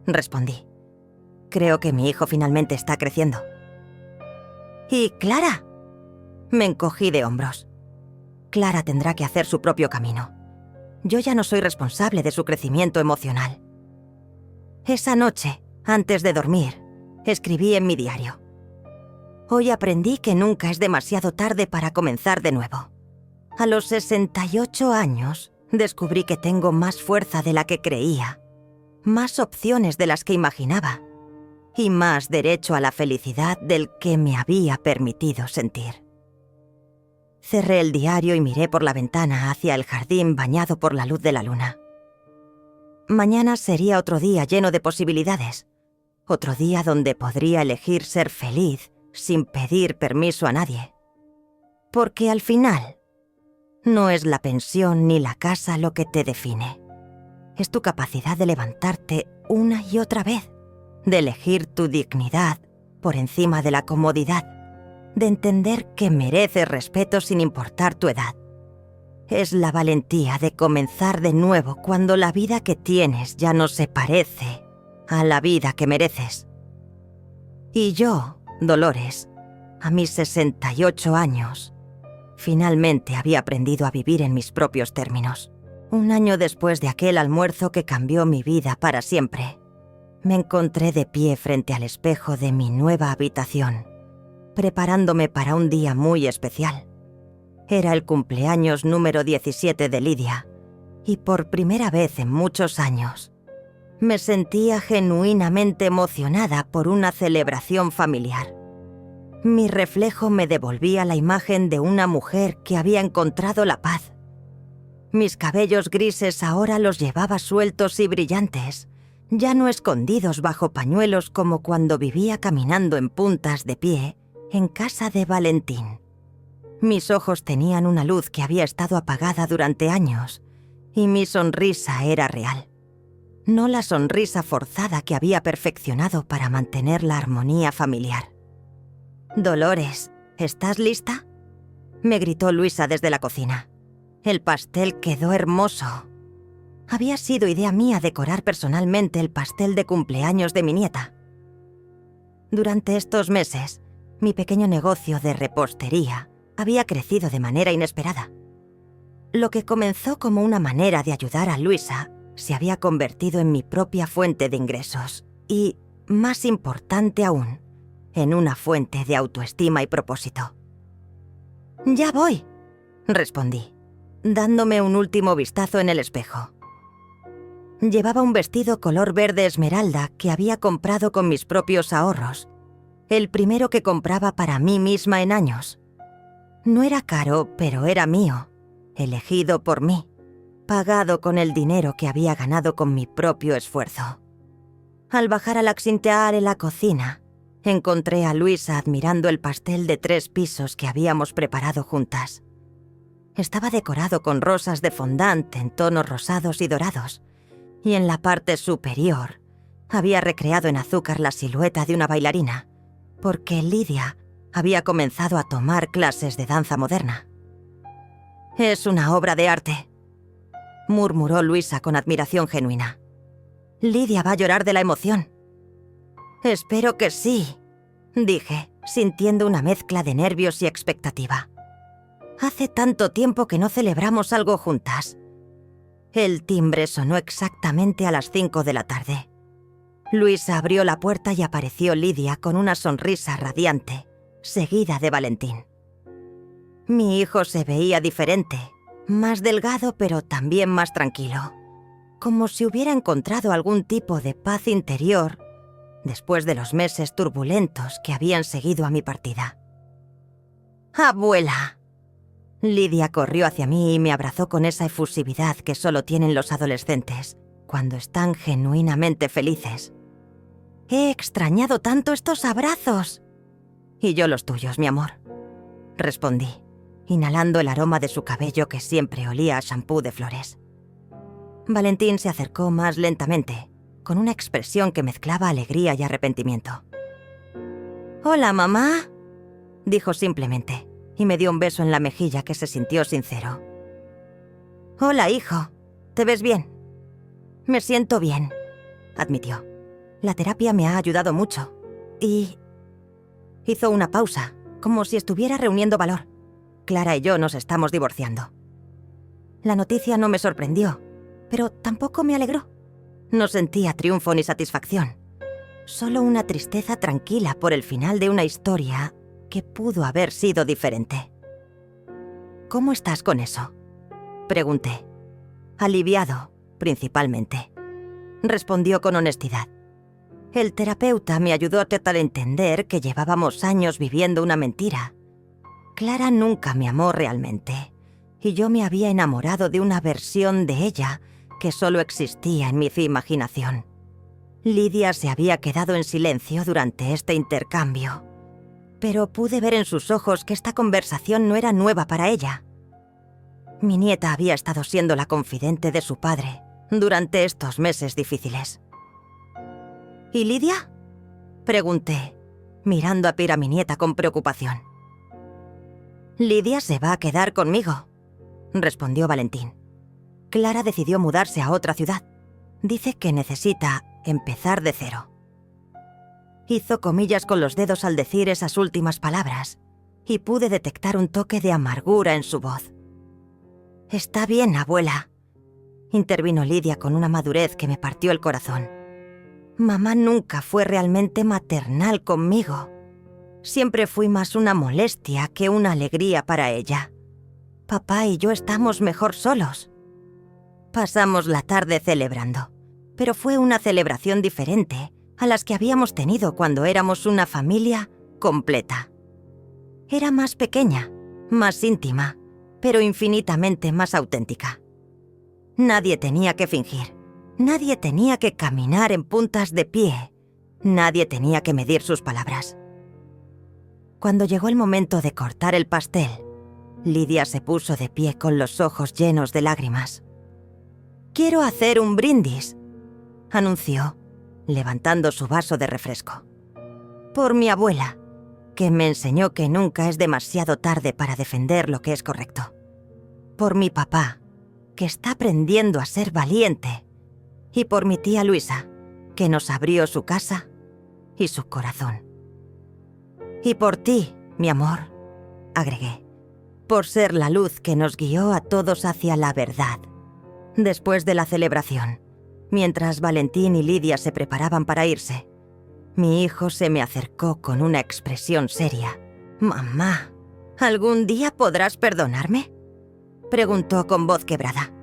respondí. «Creo que mi hijo finalmente está creciendo». «¿Y Clara?», me encogí de hombros. «Clara tendrá que hacer su propio camino. Yo ya no soy responsable de su crecimiento emocional». Esa noche, antes de dormir, escribí en mi diario: «Hoy aprendí que nunca es demasiado tarde para comenzar de nuevo. A los 68 años, descubrí que tengo más fuerza de la que creía, más opciones de las que imaginaba, y más derecho a la felicidad del que me había permitido sentir». Cerré el diario y miré por la ventana hacia el jardín bañado por la luz de la luna. Mañana sería otro día lleno de posibilidades, otro día donde podría elegir ser feliz sin pedir permiso a nadie. Porque al final, no es la pensión ni la casa lo que te define. Es tu capacidad de levantarte una y otra vez, de elegir tu dignidad por encima de la comodidad, de entender que mereces respeto sin importar tu edad. Es la valentía de comenzar de nuevo cuando la vida que tienes ya no se parece a la vida que mereces. Y yo, Dolores, a mis 68 años, finalmente había aprendido a vivir en mis propios términos. Un año después de aquel almuerzo que cambió mi vida para siempre, me encontré de pie frente al espejo de mi nueva habitación, preparándome para un día muy especial. Era el cumpleaños número 17 de Lidia, y por primera vez en muchos años, me sentía genuinamente emocionada por una celebración familiar. Mi reflejo me devolvía la imagen de una mujer que había encontrado la paz. Mis cabellos grises ahora los llevaba sueltos y brillantes, ya no escondidos bajo pañuelos como cuando vivía caminando en puntas de pie en casa de Valentín. Mis ojos tenían una luz que había estado apagada durante años, y mi sonrisa era real. No la sonrisa forzada que había perfeccionado para mantener la armonía familiar. «Dolores, ¿estás lista?», me gritó Luisa desde la cocina. El pastel quedó hermoso. Había sido idea mía decorar personalmente el pastel de cumpleaños de mi nieta. Durante estos meses, mi pequeño negocio de repostería había crecido de manera inesperada. Lo que comenzó como una manera de ayudar a Luisa se había convertido en mi propia fuente de ingresos y, más importante aún, en una fuente de autoestima y propósito. «Ya voy», respondí, dándome un último vistazo en el espejo. Llevaba un vestido color verde esmeralda que había comprado con mis propios ahorros, el primero que compraba para mí misma en años. No era caro, pero era mío, elegido por mí, pagado con el dinero que había ganado con mi propio esfuerzo. Al bajar a l'accintear en la cocina, encontré a Luisa admirando el pastel de 3 pisos que habíamos preparado juntas. Estaba decorado con rosas de fondant en tonos rosados y dorados, y en la parte superior había recreado en azúcar la silueta de una bailarina, porque Lidia había comenzado a tomar clases de danza moderna. «Es una obra de arte», murmuró Luisa con admiración genuina. Lidia va a llorar de la emoción. Espero que sí, dije, sintiendo una mezcla de nervios y expectativa. Hace tanto tiempo que no celebramos algo juntas. El timbre sonó exactamente a las 5 de la tarde. Luisa abrió la puerta y apareció Lidia con una sonrisa radiante, seguida de Valentín. Mi hijo se veía diferente, más delgado pero también más tranquilo, como si hubiera encontrado algún tipo de paz interior después de los meses turbulentos que habían seguido a mi partida. ¡Abuela! Lidia corrió hacia mí y me abrazó con esa efusividad que solo tienen los adolescentes cuando están genuinamente felices. He extrañado tanto estos abrazos. Y yo los tuyos, mi amor, respondí, inhalando el aroma de su cabello que siempre olía a shampoo de flores. Valentín se acercó más lentamente, con una expresión que mezclaba alegría y arrepentimiento. «Hola, mamá», dijo simplemente, y me dio un beso en la mejilla que se sintió sincero. «Hola, hijo. ¿Te ves bien?» «Me siento bien», admitió. «La terapia me ha ayudado mucho. Y...» Hizo una pausa, como si estuviera reuniendo valor. «Clara y yo nos estamos divorciando». La noticia no me sorprendió, pero tampoco me alegró. No sentía triunfo ni satisfacción. Solo una tristeza tranquila por el final de una historia que pudo haber sido diferente. «¿Cómo estás con eso?», pregunté. «Aliviado, principalmente», respondió con honestidad. El terapeuta me ayudó a tratar de entender que llevábamos años viviendo una mentira. Clara nunca me amó realmente, y yo me había enamorado de una versión de ella que solo existía en mi imaginación. Lidia se había quedado en silencio durante este intercambio, pero pude ver en sus ojos que esta conversación no era nueva para ella. Mi nieta había estado siendo la confidente de su padre durante estos meses difíciles. ¿Y Lidia?, pregunté, mirando a Pira, mi nieta, con preocupación. «Lidia se va a quedar conmigo», respondió Valentín. «Clara decidió mudarse a otra ciudad. Dice que necesita empezar de cero». Hizo comillas con los dedos al decir esas últimas palabras, y pude detectar un toque de amargura en su voz. «Está bien, abuela», intervino Lidia con una madurez que me partió el corazón. «Mamá nunca fue realmente maternal conmigo. Siempre fui más una molestia que una alegría para ella. Papá y yo estamos mejor solos». Pasamos la tarde celebrando, pero fue una celebración diferente a las que habíamos tenido cuando éramos una familia completa. Era más pequeña, más íntima, pero infinitamente más auténtica. Nadie tenía que fingir, nadie tenía que caminar en puntas de pie, nadie tenía que medir sus palabras. Cuando llegó el momento de cortar el pastel, Lidia se puso de pie con los ojos llenos de lágrimas. «Quiero hacer un brindis», anunció, levantando su vaso de refresco. «Por mi abuela, que me enseñó que nunca es demasiado tarde para defender lo que es correcto. Por mi papá, que está aprendiendo a ser valiente. Y por mi tía Luisa, que nos abrió su casa y su corazón. Y por ti, mi amor», agregué, «por ser la luz que nos guió a todos hacia la verdad». Después de la celebración, mientras Valentín y Lidia se preparaban para irse, mi hijo se me acercó con una expresión seria. «Mamá, ¿algún día podrás perdonarme?», preguntó con voz quebrada.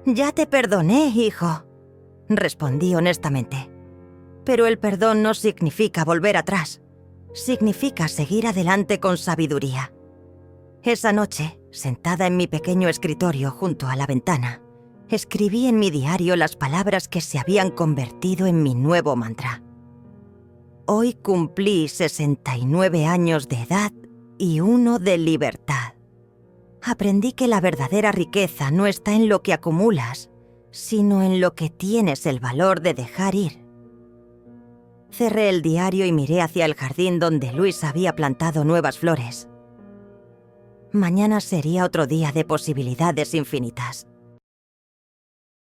«Ya te perdoné, hijo», respondí honestamente. «Pero el perdón no significa volver atrás. Significa seguir adelante con sabiduría». Esa noche, sentada en mi pequeño escritorio junto a la ventana, escribí en mi diario las palabras que se habían convertido en mi nuevo mantra. Hoy cumplí 69 años de edad y 1 de libertad. Aprendí que la verdadera riqueza no está en lo que acumulas, sino en lo que tienes el valor de dejar ir. Cerré el diario y miré hacia el jardín donde Luis había plantado nuevas flores. Mañana sería otro día de posibilidades infinitas.